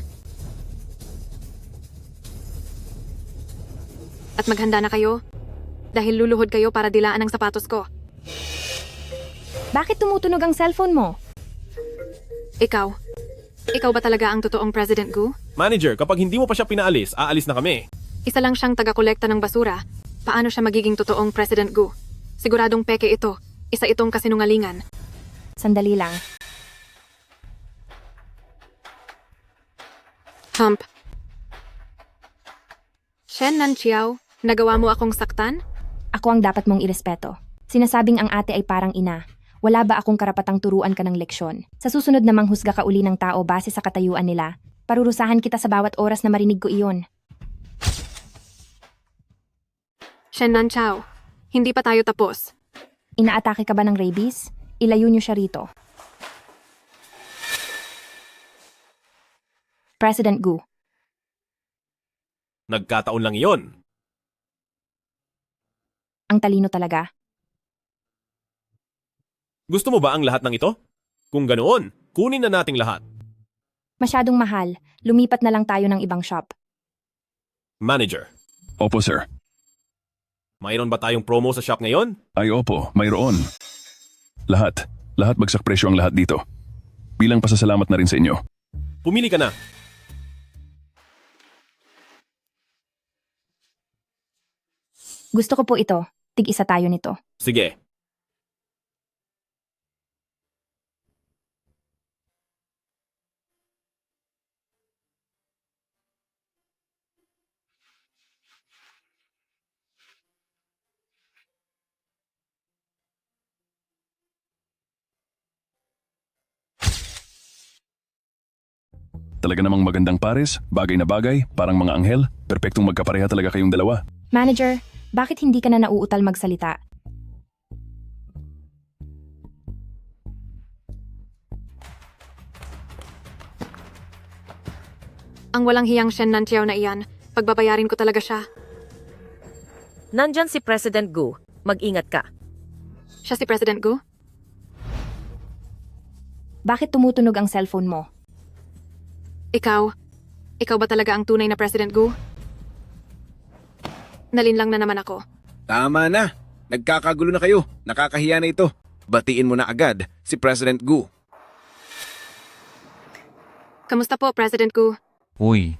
At maghanda na kayo, dahil luluhod kayo para dilaan ang sapatos ko. Bakit tumutunog ang cellphone mo? Ikaw ba talaga ang totoong President Gu? Manager, kapag hindi mo pa siya pinaalis, aalis na kami. Isa lang siyang taga-kolekta ng basura. Paano siya magiging totoong President Gu? Siguradong peke ito. Isa itong kasinungalingan. Sandali lang. Hump. Shen Nanchiao, nagawa mo akong saktan? Ako ang dapat mong irespeto. Sinasabing ang ate ay parang ina. Wala ba akong karapatang turuan ka ng leksyon? Sa susunod na manghusga ka uli ng tao base sa katayuan nila, parurusahan kita sa bawat oras na marinig ko iyon. Shen Nanchao, hindi pa tayo tapos. Inaatake ka ba ng rabies? Ilayo niyo siya rito. President Gu, Nagkataon lang iyon. ang talino talaga. Gusto mo ba ang lahat ng ito? Kung ganoon, kunin na nating lahat. Masyadong mahal. Lumipat na lang tayo ng ibang shop. Manager, Opo, sir. mayroon ba tayong promo sa shop ngayon? Ay opo, mayroon. Lahat. Lahat bagsak presyo ang lahat dito. Bilang pasasalamat na rin sa inyo. Pumili ka na. Gusto ko po ito. Tig-isa tayo nito. Sige. Talaga namang magandang pares, bagay na bagay, parang mga anghel, perpektong magkapareha talaga kayong dalawa. Manager, bakit hindi ka na nauutal magsalita? Ang walang hiyang Shen Nanchiao na iyan, pagbabayarin ko talaga siya. Nandyan si President Gu. Mag-ingat ka. Siya si President Gu? Bakit tumutunog ang cellphone mo? Ikaw ba talaga ang tunay na President Gu? Nalinlang na naman ako. Tama na. Nagkakagulo na kayo. Nakakahiya na ito. Batiin mo na agad si President Gu. Kamusta po, President Gu? Uy,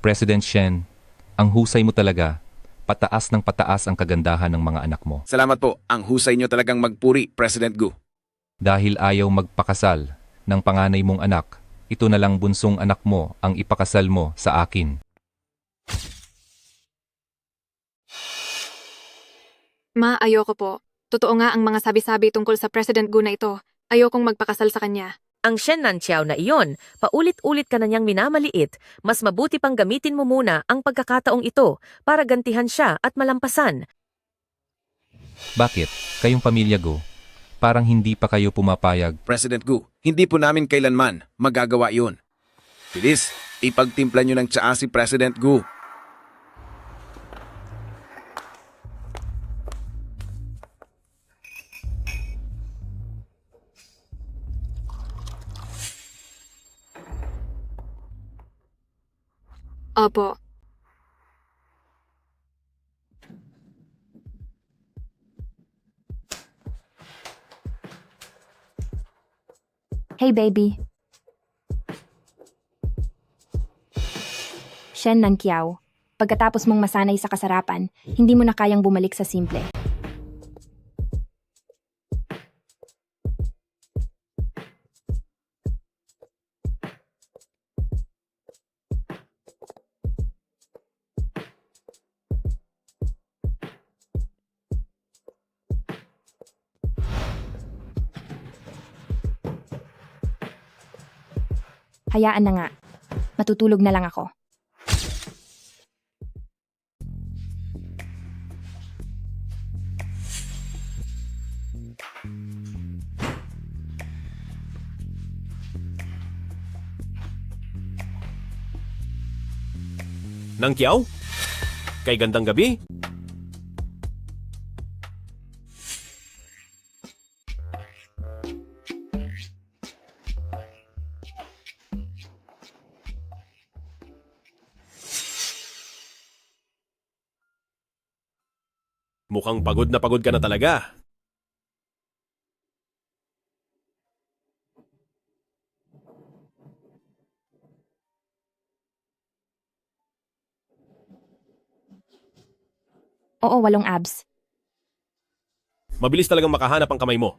President Shen, ang husay mo talaga. Pataas ng pataas ang kagandahan ng mga anak mo. Salamat po. Ang husay nyo talagang magpuri, President Gu. Dahil ayaw magpakasal ng panganay mong anak, ito na lang bunsong anak mo ang ipakasal mo sa akin. Ma, ayoko po. Totoo nga ang mga sabi-sabi tungkol sa President Gu na ito. Ayokong magpakasal sa kanya. Ang Shen Nanchiao na iyon, paulit-ulit ka na niyang minamaliit, mas mabuti pang gamitin mo muna ang pagkakataong ito para gantihan siya at malampasan. Bakit? Kayong pamilya Go, parang hindi pa kayo pumapayag. President Gu, hindi po namin kailanman magagawa yun. Bilis, ipagtimpla nyo ng tsaa si President Gu. Opo. Hey baby. Shen Nankiao, pagkatapos mong masanay sa kasarapan, hindi mo na kayang bumalik sa simple. Hayaan na nga. Matutulog na lang ako. Nang Kiao? Kay gandang gabi? Mukhang pagod ka na talaga. Oo, 8 abs. Mabilis talagang makahanap ang kamay mo.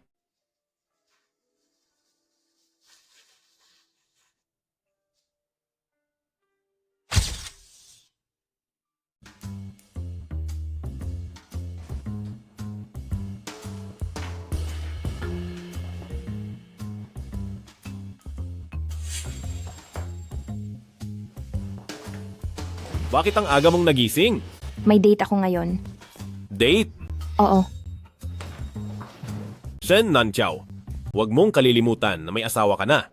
Bakit ang aga mong nagising? May date ako ngayon. Date? Oo. Shen Nanqiao, huwag mong kalilimutan na may asawa ka na.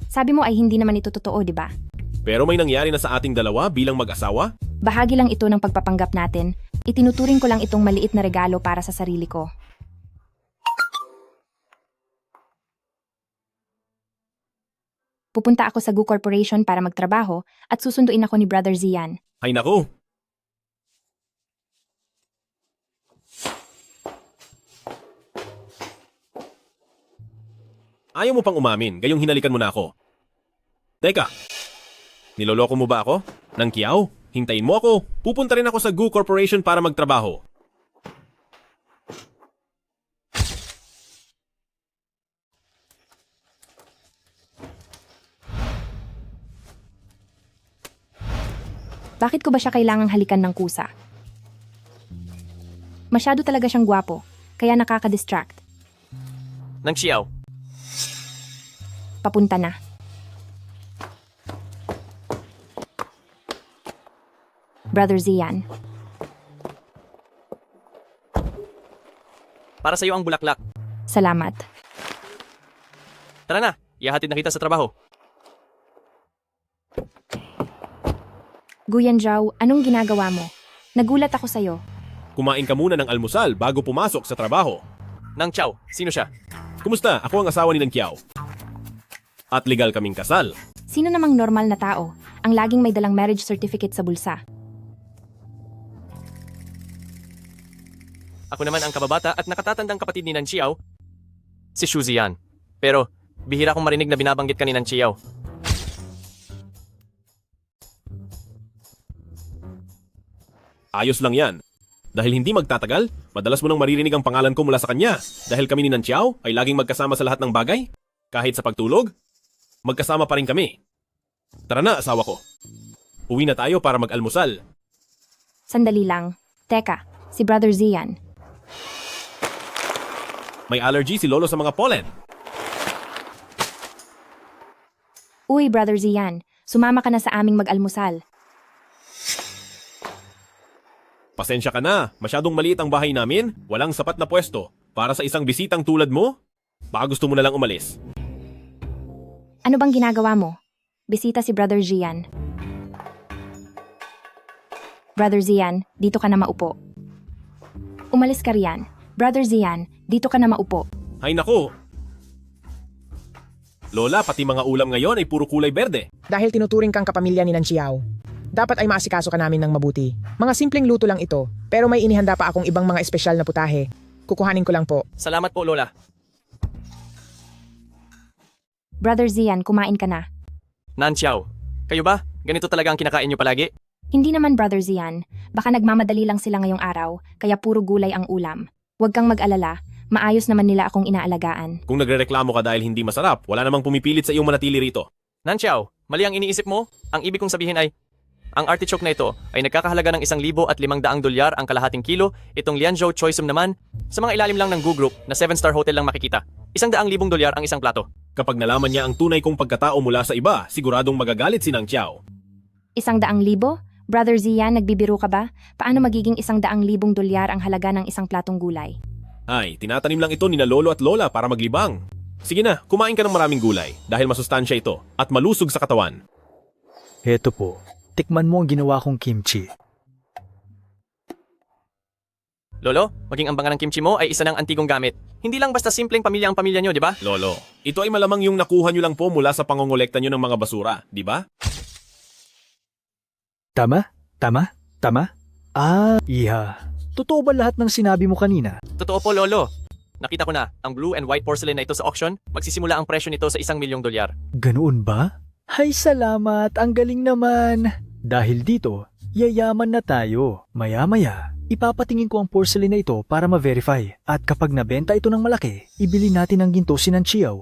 Sabi mo ay hindi naman ito totoo, di ba? Pero may nangyari na sa ating dalawa bilang mag-asawa? Bahagi lang ito ng pagpapanggap natin. Itinuturing ko lang itong maliit na regalo para sa sarili ko. Pupunta ako sa Gu Corporation para magtrabaho at susunduin ako ni Brother Zian. Ay naku! Ayaw mo pang umamin, gayong hinalikan mo na ako. Teka, niloloko mo ba ako? Nang Kiao, hintayin mo ako. Pupunta rin ako sa Gu Corporation para magtrabaho. Bakit ko ba siya kailangang halikan ng kusa? Masyado talaga siyang gwapo, kaya nakaka-distract. Nang Xiao, Papunta na. Brother Zian, para sa iyo ang bulaklak. salamat. Tara na, ihahatid na kita sa trabaho. Guyan Zhao, anong ginagawa mo? Nagulat ako sa'yo. Kumain ka muna ng almusal bago pumasok sa trabaho. Nang Xiao, sino siya? Kumusta? Ako ang asawa ni Nang Kiao. At legal kaming kasal. Sino namang normal na tao ang laging may dalang marriage certificate sa bulsa? Ako naman ang kababata at nakatatandang kapatid ni Nang Xiao, si Xu Ziyan. Pero, bihira kong marinig na binabanggit ka ni Nang Xiao. Ayos lang yan. Dahil hindi magtatagal, madalas mo nang maririnig ang pangalan ko mula sa kanya. Dahil kami ni Nang Xiao ay laging magkasama sa lahat ng bagay. Kahit sa pagtulog, magkasama pa rin kami. Tara na, asawa ko. Uwi na tayo para mag-almusal. Sandali lang. Teka, si Brother Zian. May allergy si Lolo sa mga pollen. Uy, Brother Zian, sumama ka na sa aming mag-almusal. Pasensya ka na, masyadong maliit ang bahay namin, walang sapat na pwesto. Para sa isang bisitang tulad mo, baka gusto mo na lang umalis. Ano bang ginagawa mo? Bisita si Brother Zian. Brother Zian, dito ka na maupo. Umalis ka riyan. Brother Zian, dito ka na maupo. Ay nako! Lola, pati mga ulam ngayon ay puro kulay berde. Dahil tinuturing kang kapamilya ni Nang Xiao, dapat ay maasikaso ka namin ng mabuti. Mga simpleng luto lang ito, pero may inihanda pa akong ibang mga espesyal na putahe. Kukuhanin ko lang po. Salamat po, Lola. Brother Zian, kumain ka na. Nang Xiao, kayo ba? Ganito talaga ang kinakain niyo palagi? Hindi naman, Brother Zian. Baka nagmamadali lang sila ngayong araw, kaya puro gulay ang ulam. Huwag kang mag-alala, maayos naman nila akong inaalagaan. Kung nagrereklamo ka dahil hindi masarap, wala namang pumipilit sa iyong manatili rito. Nang Xiao, mali ang iniisip mo? Ang ibig kong sabihin ay, ang artichoke na ito ay nagkakahalaga ng $1,500 ang kalahating kilo. Itong Lianzhou Choisum naman, sa mga ilalim lang ng Gu Group na 7-star hotel lang makikita. $100,000 ang isang plato. Kapag nalaman niya ang tunay kong pagkatao mula sa iba, siguradong magagalit si Nang Xiao. $100,000? Brother Zian, nagbibiro ka ba? Paano magiging $100,000 ang halaga ng isang platong gulay? Ay, tinatanim lang ito ni na lolo at lola para maglibang. Sige na, kumain ka ng maraming gulay dahil masustansya ito at malusog sa katawan. Heto po, tikman mo ang ginawa kong kimchi. Lolo, maging ambangan ng kimchi mo ay isa ng antigong gamit. Hindi lang basta simpleng pamilya ang pamilya nyo, di ba? Lolo, ito ay malamang yung nakuha nyo lang po mula sa pangongolekta nyo ng mga basura, di ba? Tama? Tama? Tama? Iha. Totoo ba lahat ng sinabi mo kanina? Totoo po, Lolo. Nakita ko na, ang blue and white porcelain na ito sa auction, magsisimula ang presyo nito sa $1,000,000. Ganoon ba? Hay salamat, ang galing naman. Dahil dito, yayaman na tayo. Maya-maya, ipapatingin ko ang porcelain na ito para ma-verify. At kapag nabenta ito ng malaki, ibili natin ang ginto sinansiyaw.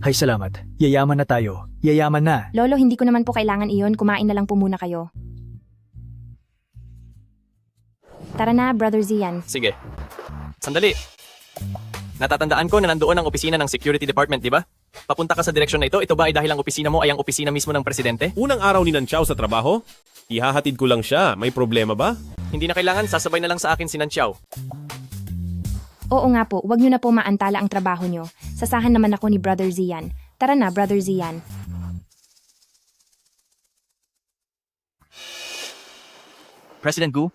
Hay salamat, yayaman na tayo. Yayaman na. Lolo, hindi ko naman po kailangan iyon. Kumain na lang po muna kayo. Tara na, Brother Zian. Sige. Sandali. Natatandaan ko na nandoon ang opisina ng Security Department, di ba? Papunta ka sa direksyon na ito. Ito ba ay dahil ang opisina mo ay ang opisina mismo ng presidente? Unang araw ni Nanchao sa trabaho? Ihahatid ko lang siya. May problema ba? Hindi na kailangan, sasabay na lang sa akin si Nanchao. Oo nga po, wag nyo na po maantala ang trabaho nyo. Sasahan naman ako ni Brother Zian. Tara na, Brother Zian. President Gu,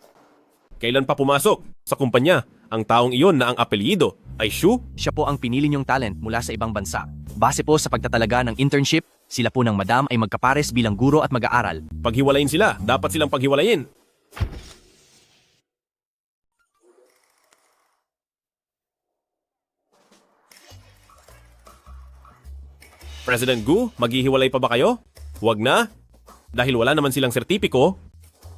Kailan pa pumasok? Sa kumpanya, ang taong iyon na ang apelyido ay Shu? siya po ang pinili niyong talent mula sa ibang bansa. Base po sa pagtatalaga ng internship, sila po ng madam ay magkapares bilang guro at mag-aaral. Paghiwalayin sila. Dapat silang paghiwalayin. President Gu, maghihiwalay pa ba kayo? Huwag na. Dahil wala naman silang sertipiko,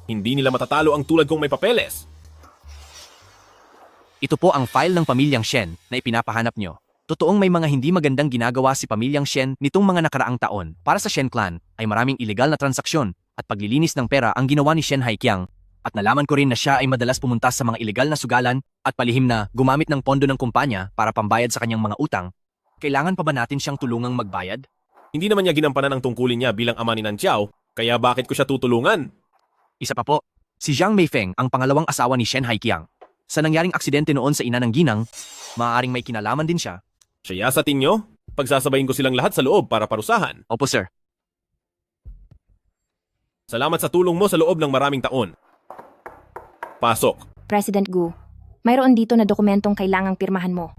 hindi nila matatalo ang tulad kong may papeles. Ito po ang file ng pamilyang Shen na ipinapahanap nyo. Totoong may mga hindi magandang ginagawa si pamilyang Shen nitong mga nakaraang taon. Para sa Shen clan ay maraming iligal na transaksyon at paglilinis ng pera ang ginawa ni Shen Haiqiang. At nalaman ko rin na siya ay madalas pumunta sa mga iligal na sugalan at palihim na gumamit ng pondo ng kumpanya para pambayad sa kanyang mga utang. Kailangan pa ba natin siyang tulungang magbayad? Hindi naman niya ginampanan ang tungkulin niya bilang ama ni Nanchao, kaya bakit ko siya tutulungan? Isa pa po, si Jiang Meifeng ang pangalawang asawa ni Shen Haiqiang. Sa nangyaring aksidente noon sa ina ng ginang, maaaring may kinalaman din siya. Siyasatin niyo? Pagsasabayin ko silang lahat sa loob para parusahan. Opo sir. Salamat sa tulong mo sa loob ng maraming taon. Pasok. President Gu, mayroon dito na dokumentong kailangang pirmahan mo.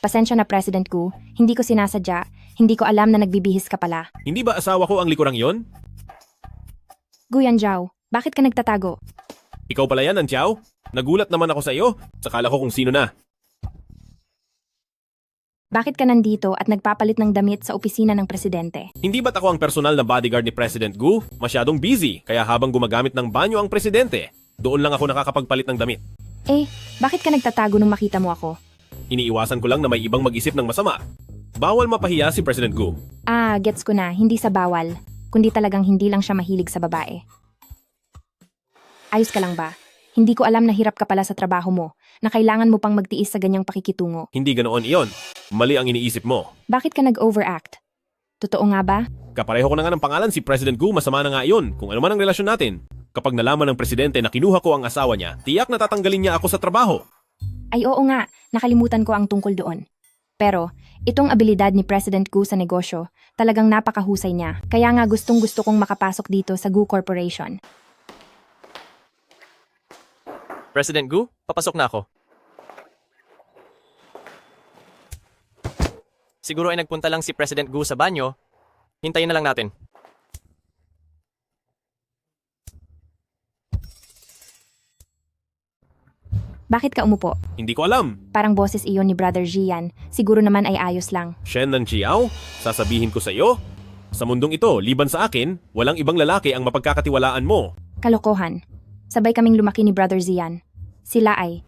Pasensya na, President Gu. Hindi ko sinasadya. Hindi ko alam na nagbibihis ka pala. Hindi ba asawa ko ang likurang yon? Gu Yanjiao, bakit ka nagtatago? Ikaw pala yan, Nanchao? Nagulat naman ako sa iyo. Sakala ko kung sino na. Bakit ka nandito at nagpapalit ng damit sa opisina ng presidente? Hindi ba't ako ang personal na bodyguard ni President Gu? Masyadong busy, kaya habang gumagamit ng banyo ang presidente, doon lang ako nakakapagpalit ng damit. Bakit ka nagtatago nung makita mo ako? Iniiwasan ko lang na may ibang mag-isip ng masama. Bawal mapahiya si President Gu. Gets ko na. Hindi sa bawal. Kundi talagang hindi lang siya mahilig sa babae. Ayos ka lang ba? Hindi ko alam na hirap ka pala sa trabaho mo, na kailangan mo pang magtiis sa ganyang pakikitungo. Hindi ganoon iyon. Mali ang iniisip mo. Bakit ka nag-overact? Totoo nga ba? Kapareho ko na nga ng pangalan si President Gu, masama na nga iyon. Kung ano man ang relasyon natin. Kapag nalaman ng presidente na kinuha ko ang asawa niya, tiyak na tatanggalin niya ako sa trabaho. Ay oo nga, nakalimutan ko ang tungkol doon. Pero, itong abilidad ni President Gu sa negosyo, talagang napakahusay niya. Kaya nga gustong-gusto kong makapasok dito sa Gu Corporation. President Gu, papasok na ako. Siguro ay nagpunta lang si President Gu sa banyo. Hintayin na lang natin. Bakit ka umupo? Hindi ko alam. Parang boses iyon ni Brother Jian. Siguro naman ay ayos lang. Shen Nanchiao, sasabihin ko sa iyo, sa mundong ito, liban sa akin, walang ibang lalaki ang mapagkakatiwalaan mo. Kalokohan. Sabay kaming lumaki ni Brother Zian. Sila ay...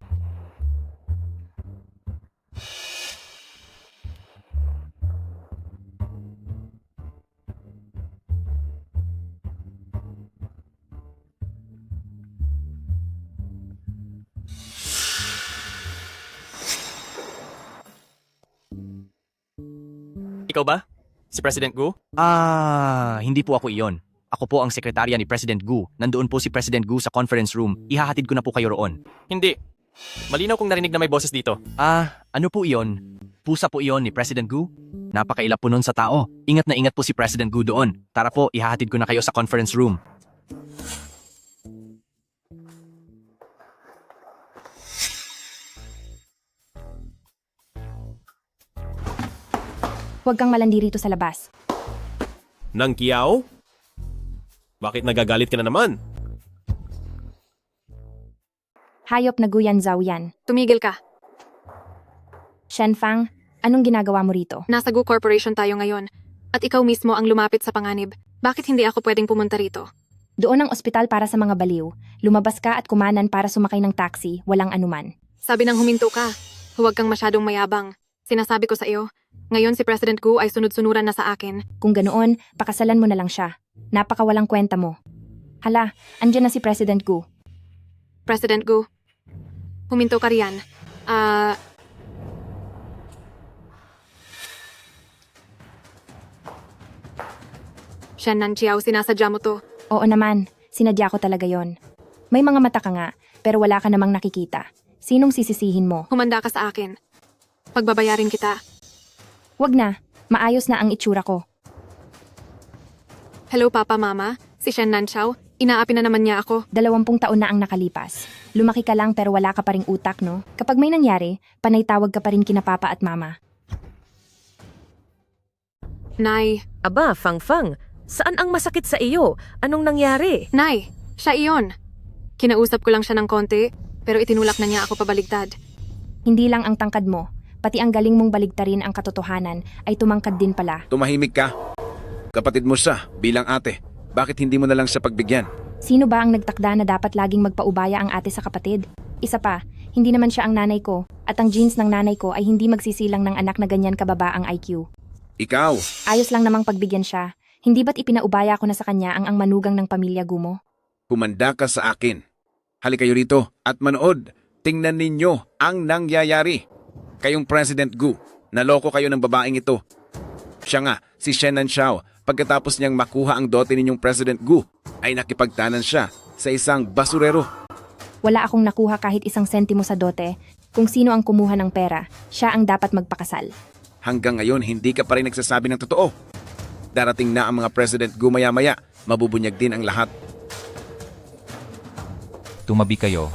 Ikaw ba? Si President Gu? Hindi po ako iyon. Ako po ang sekretarya ni President Gu. Nandoon po si President Gu sa conference room. Ihahatid ko na po kayo roon. Hindi. Malinaw kong narinig na may boses dito. Ano po iyon? Pusa po iyon ni President Gu? Napakailap po nun sa tao. Ingat na ingat po si President Gu doon. Tara po, ihahatid ko na kayo sa conference room. Huwag kang malandi rito sa labas. Nang Kiao? Bakit nagagalit ka na naman? Hayop na Guyan Zhao yan. Tumigil ka. Shen Fang, anong ginagawa mo rito? Nasa Gu Corporation tayo ngayon. At ikaw mismo ang lumapit sa panganib. Bakit hindi ako pwedeng pumunta rito? Doon ang ospital para sa mga baliw. Lumabas ka at kumanan para sumakay ng taxi, walang anuman. Sabi nang huminto ka. Huwag kang masyadong mayabang. Sinasabi ko sa iyo, ngayon si President Gu ay sunod-sunuran na sa akin. Kung ganoon, pakasalan mo na lang siya. Napakawalang kwenta mo. Hala, andyan na si President Gu. President Gu, huminto ka riyan. Shen Nanchiao, sinasadya mo to. Oo naman, sinadya ko talaga yon. May mga mata ka nga, pero wala ka namang nakikita. Sinong sisisihin mo? Humanda ka sa akin. Pagbabayarin kita. Wag na, maayos na ang itsura ko. Hello Papa Mama, si Shen Nanchiao. Inaapi na naman niya ako. 20 taon na ang nakalipas. Lumaki ka lang pero wala ka pa ring utak, no? Kapag may nangyari, panay tawag ka pa rin kina Papa at Mama. Nay. Aba, Fang-Fang, saan ang masakit sa iyo? Anong nangyari? Nay, siya iyon. Kinausap ko lang siya ng konti, pero itinulak na niya ako pabaligtad. Hindi lang ang tangkad mo, pati ang galing mong baligtarin ang katotohanan ay tumangkad din pala. Tumahimik ka. Kapatid mo siya bilang ate. Bakit hindi mo na lang siya pagbigyan? Sino ba ang nagtakda na dapat laging magpaubaya ang ate sa kapatid? Isa pa, hindi naman siya ang nanay ko, at ang genes ng nanay ko ay hindi magsisilang ng anak na ganyan kababa ang IQ. Ikaw, Ayos lang namang pagbigyan siya. Hindi ba't ipinaubaya ko na sa kanya ang manugang ng pamilya Gumo? humanda ka sa akin. Halika kayo rito at manood. Tingnan ninyo ang nangyayari. Kayong President Gu, naloko kayo ng babaeng ito. Siya nga, si Shen Nanchiao, pagkatapos niyang makuha ang dote ninyong President Gu, ay nakipagtanan siya sa isang basurero. Wala akong nakuha kahit isang sentimo sa dote. Kung sino ang kumuha ng pera, siya ang dapat magpakasal. Hanggang ngayon, hindi ka pa rin nagsasabi ng totoo. Darating na ang mga President Gu maya-maya, mabubunyag din ang lahat. Tumabi kayo.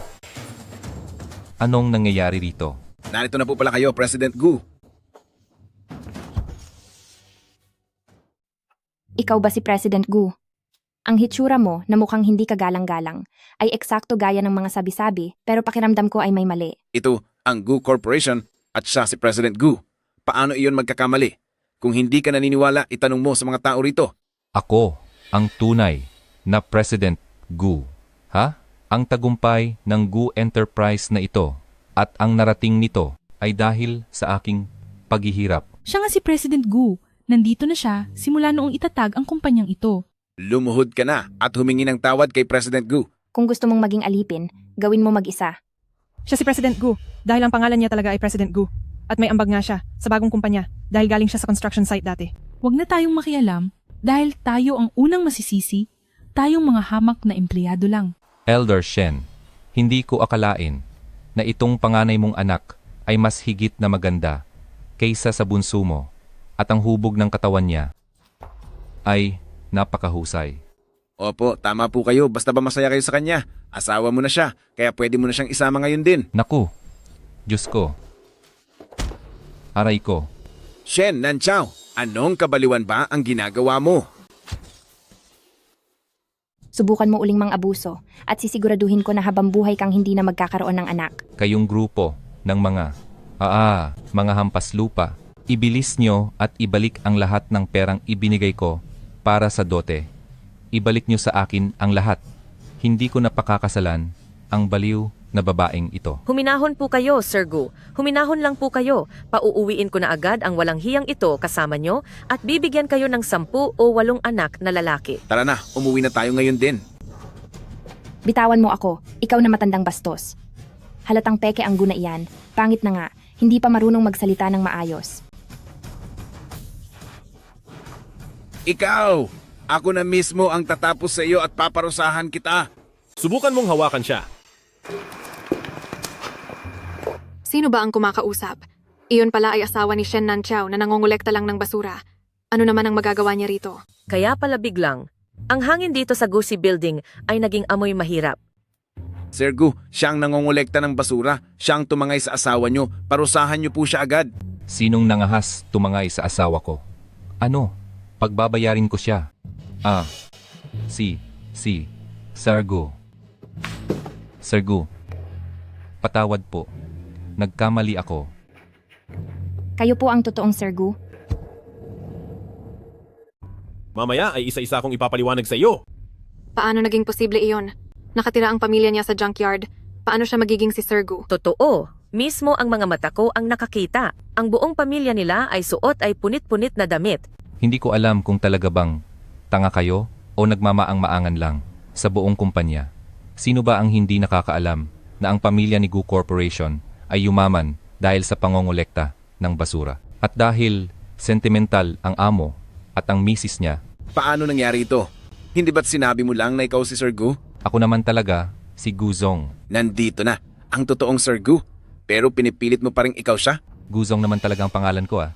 Anong nangyayari rito? Narito na po pala kayo, President Gu. Ikaw ba si President Gu? Ang hitsura mo na mukhang hindi ka galang-galang ay eksakto gaya ng mga sabi-sabi pero pakiramdam ko ay may mali. Ito ang Gu Corporation at siya si President Gu. Paano iyon magkakamali? Kung hindi ka naniniwala, itanong mo sa mga tao rito. Ako ang tunay na President Gu. Ha? Ang tagumpay ng Gu Enterprise na ito at ang narating nito ay dahil sa aking paghihirap. Siya nga si President Gu. Nandito na siya simula noong itatag ang kumpanyang ito. Lumuhod ka na at humingi ng tawad kay President Gu. Kung gusto mong maging alipin, gawin mo mag-isa. Siya si President Gu dahil ang pangalan niya talaga ay President Gu. At may ambag nga siya sa bagong kumpanya dahil galing siya sa construction site dati. Huwag na tayong makialam dahil tayo ang unang masisisi, tayong mga hamak na empleyado lang. Elder Shen, hindi ko akalain na itong panganay mong anak ay mas higit na maganda kaysa sa bunso mo at ang hubog ng katawan niya ay napakahusay. Opo, tama po kayo. Basta ba masaya kayo sa kanya? Asawa mo na siya, kaya pwede mo na siyang isama ngayon din. Naku, Diyos ko. Aray ko. Shen Nanchiao, anong kabaliwan ba ang ginagawa mo? Subukan mo uling mang-abuso at sisiguraduhin ko na habang buhay kang hindi na magkakaroon ng anak. Kayong grupo ng mga hampas lupa, ibilis nyo at ibalik ang lahat ng perang ibinigay ko para sa dote. Ibalik nyo sa akin ang lahat. Hindi ko napakakasalan ang baliw na babaeng ito. Huminahon po kayo, Sir Gu. Huminahon lang po kayo. Pauuwiin ko na agad ang walang hiyang ito kasama nyo at bibigyan kayo ng 10 o 8 anak na lalaki. Tara na, umuwi na tayo ngayon din. Bitawan mo ako, ikaw na matandang bastos. Halatang peke ang guna iyan, pangit na nga, hindi pa marunong magsalita ng maayos. Ikaw! Ako na mismo ang tatapos sa iyo at paparusahan kita. Subukan mong hawakan siya. Sino ba ang kumakausap? Iyon pala ay asawa ni Shen Nanchiao na nangongolekta lang ng basura. Ano naman ang magagawa niya rito? Kaya pala biglang, Ang hangin dito sa Gucci Building ay naging amoy mahirap. Sir Gu, siya ang nangongolekta ng basura. Siya ang tumangay sa asawa nyo. Parusahan nyo po siya agad. Sinong nangahas tumangay sa asawa ko? Ano? Pagbabayarin ko siya. Si, Sargo. Sargo. Patawad po. Nagkamali ako. Kayo po ang totoong Sir Gu. Mamaya ay isa-isa akong ipapaliwanag sa iyo. Paano naging posible iyon? Nakatira ang pamilya niya sa junkyard. Paano siya magiging si Sir Gu? Totoo. Mismo ang mga mata ko ang nakakita. Ang buong pamilya nila ay suot ay punit-punit na damit. Hindi ko alam kung talaga bang tanga kayo o nagmamaang-maangan lang sa buong kumpanya. Sino ba ang hindi nakakaalam na ang pamilya ni Gu Corporation ay yumaman dahil sa pangongolekta ng basura? At dahil sentimental ang amo at ang misis niya, Paano nangyari ito? Hindi ba't sinabi mo lang na ikaw si Sir Gu? ako naman talaga si Guzong. Nandito na, ang totoong Sir Gu. Pero pinipilit mo pa rin ikaw siya? Guzong naman talaga ang pangalan ko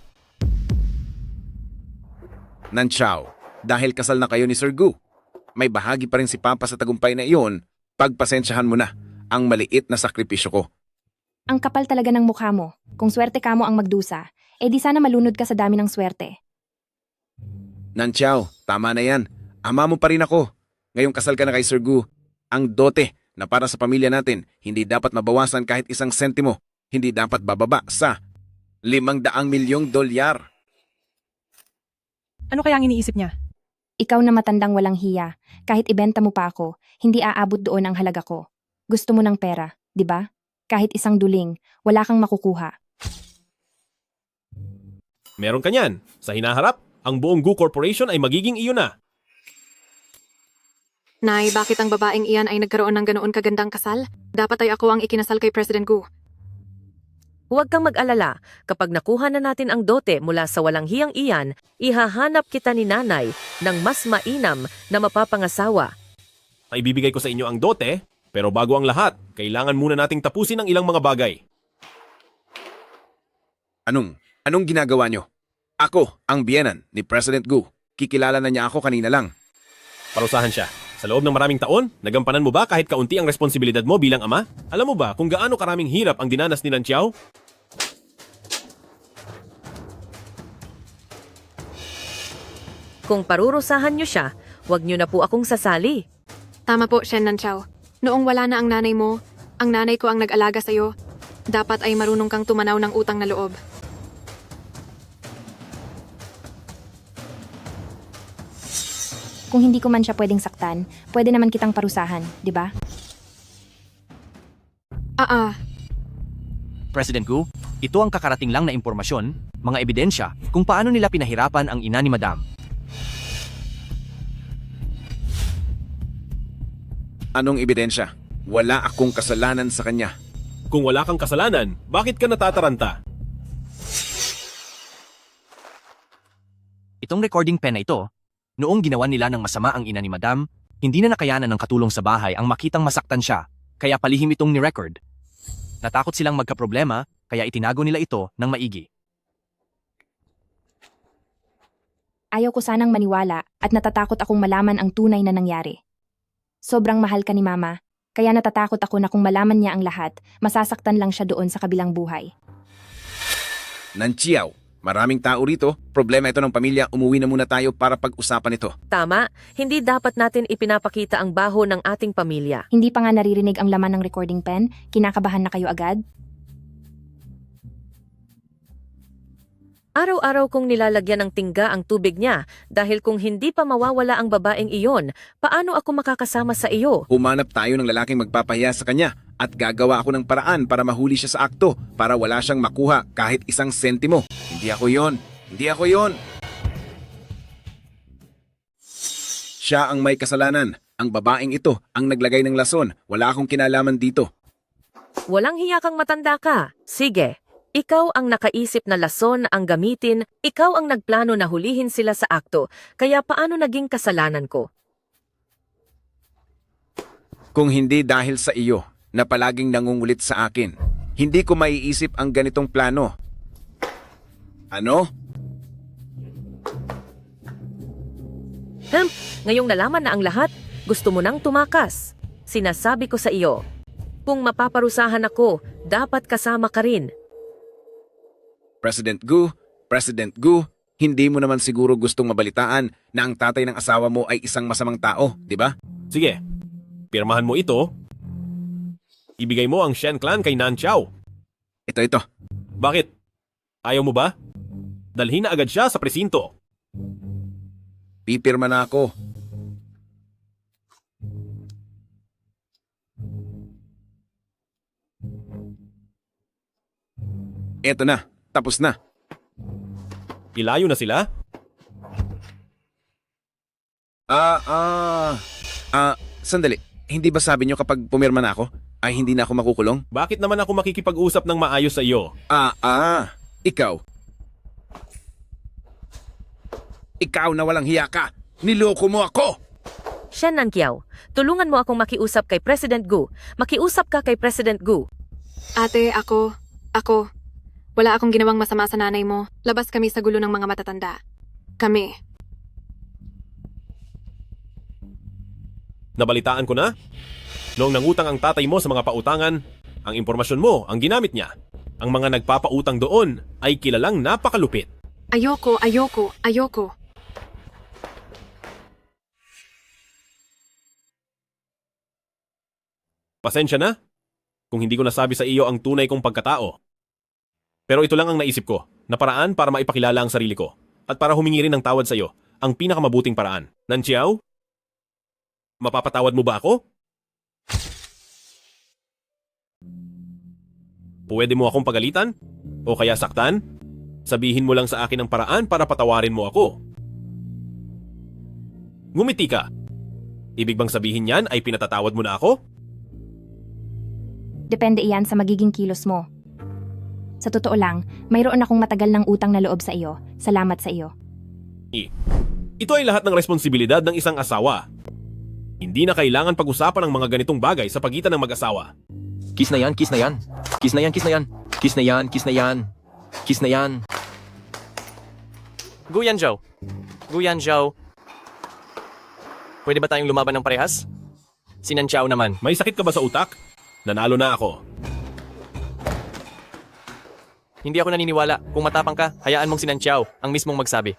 Nanchao, dahil kasal na kayo ni Sir Gu, may bahagi pa rin si Papa sa tagumpay na iyon. Pagpasensyahan mo na ang maliit na sakripisyo ko. Ang kapal talaga ng mukha mo. Kung swerte ka mo ang magdusa, di sana malunod ka sa dami ng swerte. Nanchao, tama na yan. Ama mo pa rin ako. Ngayong kasal ka na kay Sir Gu, ang dote na para sa pamilya natin hindi dapat mabawasan kahit isang sentimo. Hindi dapat bababa sa $500 milyong. Ano kaya ang iniisip niya? Ikaw na matandang walang hiya, kahit ibenta mo pa ako, hindi aabot doon ang halaga ko. Gusto mo ng pera, di ba? Kahit isang duling, wala kang makukuha. Meron ka niyan. Sa hinaharap, ang buong Gu Corporation ay magiging iyo na. Nay, bakit ang babaeng iyan ay nagkaroon ng ganoon kagandang kasal? Dapat ay ako ang ikinasal kay President Gu. Huwag kang mag-alala, kapag nakuha na natin ang dote mula sa walang hiyang iyan, ihahanap kita ni nanay ng mas mainam na mapapangasawa. Ibibigay ko sa inyo ang dote, pero bago ang lahat, kailangan muna nating tapusin ang ilang mga bagay. Anong ginagawa nyo? Ako, ang biyenan ni President Gu. Kikilala na niya ako kanina lang. Parusahan siya. Sa loob ng maraming taon, nagampanan mo ba kahit kaunti ang responsibilidad mo bilang ama? Alam mo ba kung gaano karaming hirap ang dinanas ni Nanchiao? Kung parurusahan niyo siya, huwag niyo na po akong sasali. Tama po, Shen Nanchao. Noong wala na ang nanay mo, ang nanay ko ang nag-alaga sa'yo. Dapat ay marunong kang tumanaw ng utang na loob. Kung hindi ko man siya pwedeng saktan, pwede naman kitang parusahan, di ba? President Gu, ito ang kakarating lang na impormasyon, mga ebidensya kung paano nila pinahirapan ang ina ni Madam. Anong ebidensya? Wala akong kasalanan sa kanya. Kung wala kang kasalanan, bakit ka natataranta? Itong recording pen na ito, noong ginawa nila ng masama ang ina ni Madam, hindi na nakayanan ng katulong sa bahay ang makitang masaktan siya, kaya palihim itong ni-record. Natakot silang magkaproblema, kaya itinago nila ito ng maigi. Ayaw ko sanang maniwala at natatakot akong malaman ang tunay na nangyari. Sobrang mahal ka ni Mama, kaya natatakot ako na kung malaman niya ang lahat, masasaktan lang siya doon sa kabilang buhay. Nanchiao, maraming tao rito. Problema ito ng pamilya, umuwi na muna tayo para pag-usapan ito. Tama, hindi dapat natin ipinapakita ang baho ng ating pamilya. Hindi pa nga naririnig ang laman ng recording pen, kinakabahan na kayo agad? Araw-araw kong nilalagyan ng tingga ang tubig niya dahil kung hindi pa mawawala ang babaeng iyon, paano ako makakasama sa iyo? Humanap tayo ng lalaking magpapahiya sa kanya at gagawa ako ng paraan para mahuli siya sa akto para wala siyang makuha kahit isang sentimo. Hindi ako yon. Hindi ako yon. Siya ang may kasalanan. Ang babaeng ito ang naglagay ng lason. Wala akong kinalaman dito. Walang hiya kang matanda ka. Sige, ikaw ang nakaisip na lason ang gamitin, ikaw ang nagplano na hulihin sila sa akto, kaya paano naging kasalanan ko? Kung hindi dahil sa iyo na palaging nangungulit sa akin, hindi ko maiisip ang ganitong plano. Ano? Ngayong nalaman na ang lahat, gusto mo nang tumakas. Sinasabi ko sa iyo, kung mapaparusahan ako, dapat kasama ka rin. President Gu, hindi mo naman siguro gustong mabalitaan na ang tatay ng asawa mo ay isang masamang tao, di ba? Sige, pirmahan mo ito. Ibigay mo ang Shen clan kay Nan Chao. Ito. Bakit? Ayaw mo ba? Dalhin na agad siya sa presinto. Pipirma na ako. Eto na, tapos na. Ilayo na sila? Sandali. Hindi ba sabi nyo kapag pumirma na ako, ay hindi na ako makukulong? Bakit naman ako makikipag-usap ng maayos sa iyo? Ikaw. Ikaw na walang hiya ka. Niloko mo ako! Shen Nankiao, tulungan mo akong makiusap kay President Gu. Makiusap ka kay President Gu. Ate, ako. Wala akong ginawang masama sa nanay mo. Labas kami sa gulo ng mga matatanda. Kami. Nabalitaan ko na? Noong nangutang ang tatay mo sa mga pautangan, ang impormasyon mo ang ginamit niya. Ang mga nagpapautang doon ay kilalang napakalupit. Ayoko. Pasensya na kung hindi ko nasabi sa iyo ang tunay kong pagkatao. Pero ito lang ang naisip ko, na paraan para maipakilala ang sarili ko at para humingi rin ng tawad sa iyo, ang pinakamabuting paraan. Nanchiao? Mapapatawad mo ba ako? Pwede mo akong pagalitan? O kaya saktan? Sabihin mo lang sa akin ang paraan para patawarin mo ako. Ngumiti ka. Ibig bang sabihin yan ay pinatatawad mo na ako? Depende iyan sa magiging kilos mo. Sa totoo lang, mayroon akong matagal ng utang na loob sa iyo. Salamat sa iyo. Ito ay lahat ng responsibilidad ng isang asawa. Hindi na kailangan pag-usapan ang mga ganitong bagay sa pagitan ng mag-asawa. Kiss na yan. Guyan Zhao. Pwede ba tayong lumaban ng parehas? Si Nan Chao naman. May sakit ka ba sa utak? Nanalo na ako. Hindi ako naniniwala. Kung matapang ka, hayaan mong si Nan Chao ang mismong magsabi.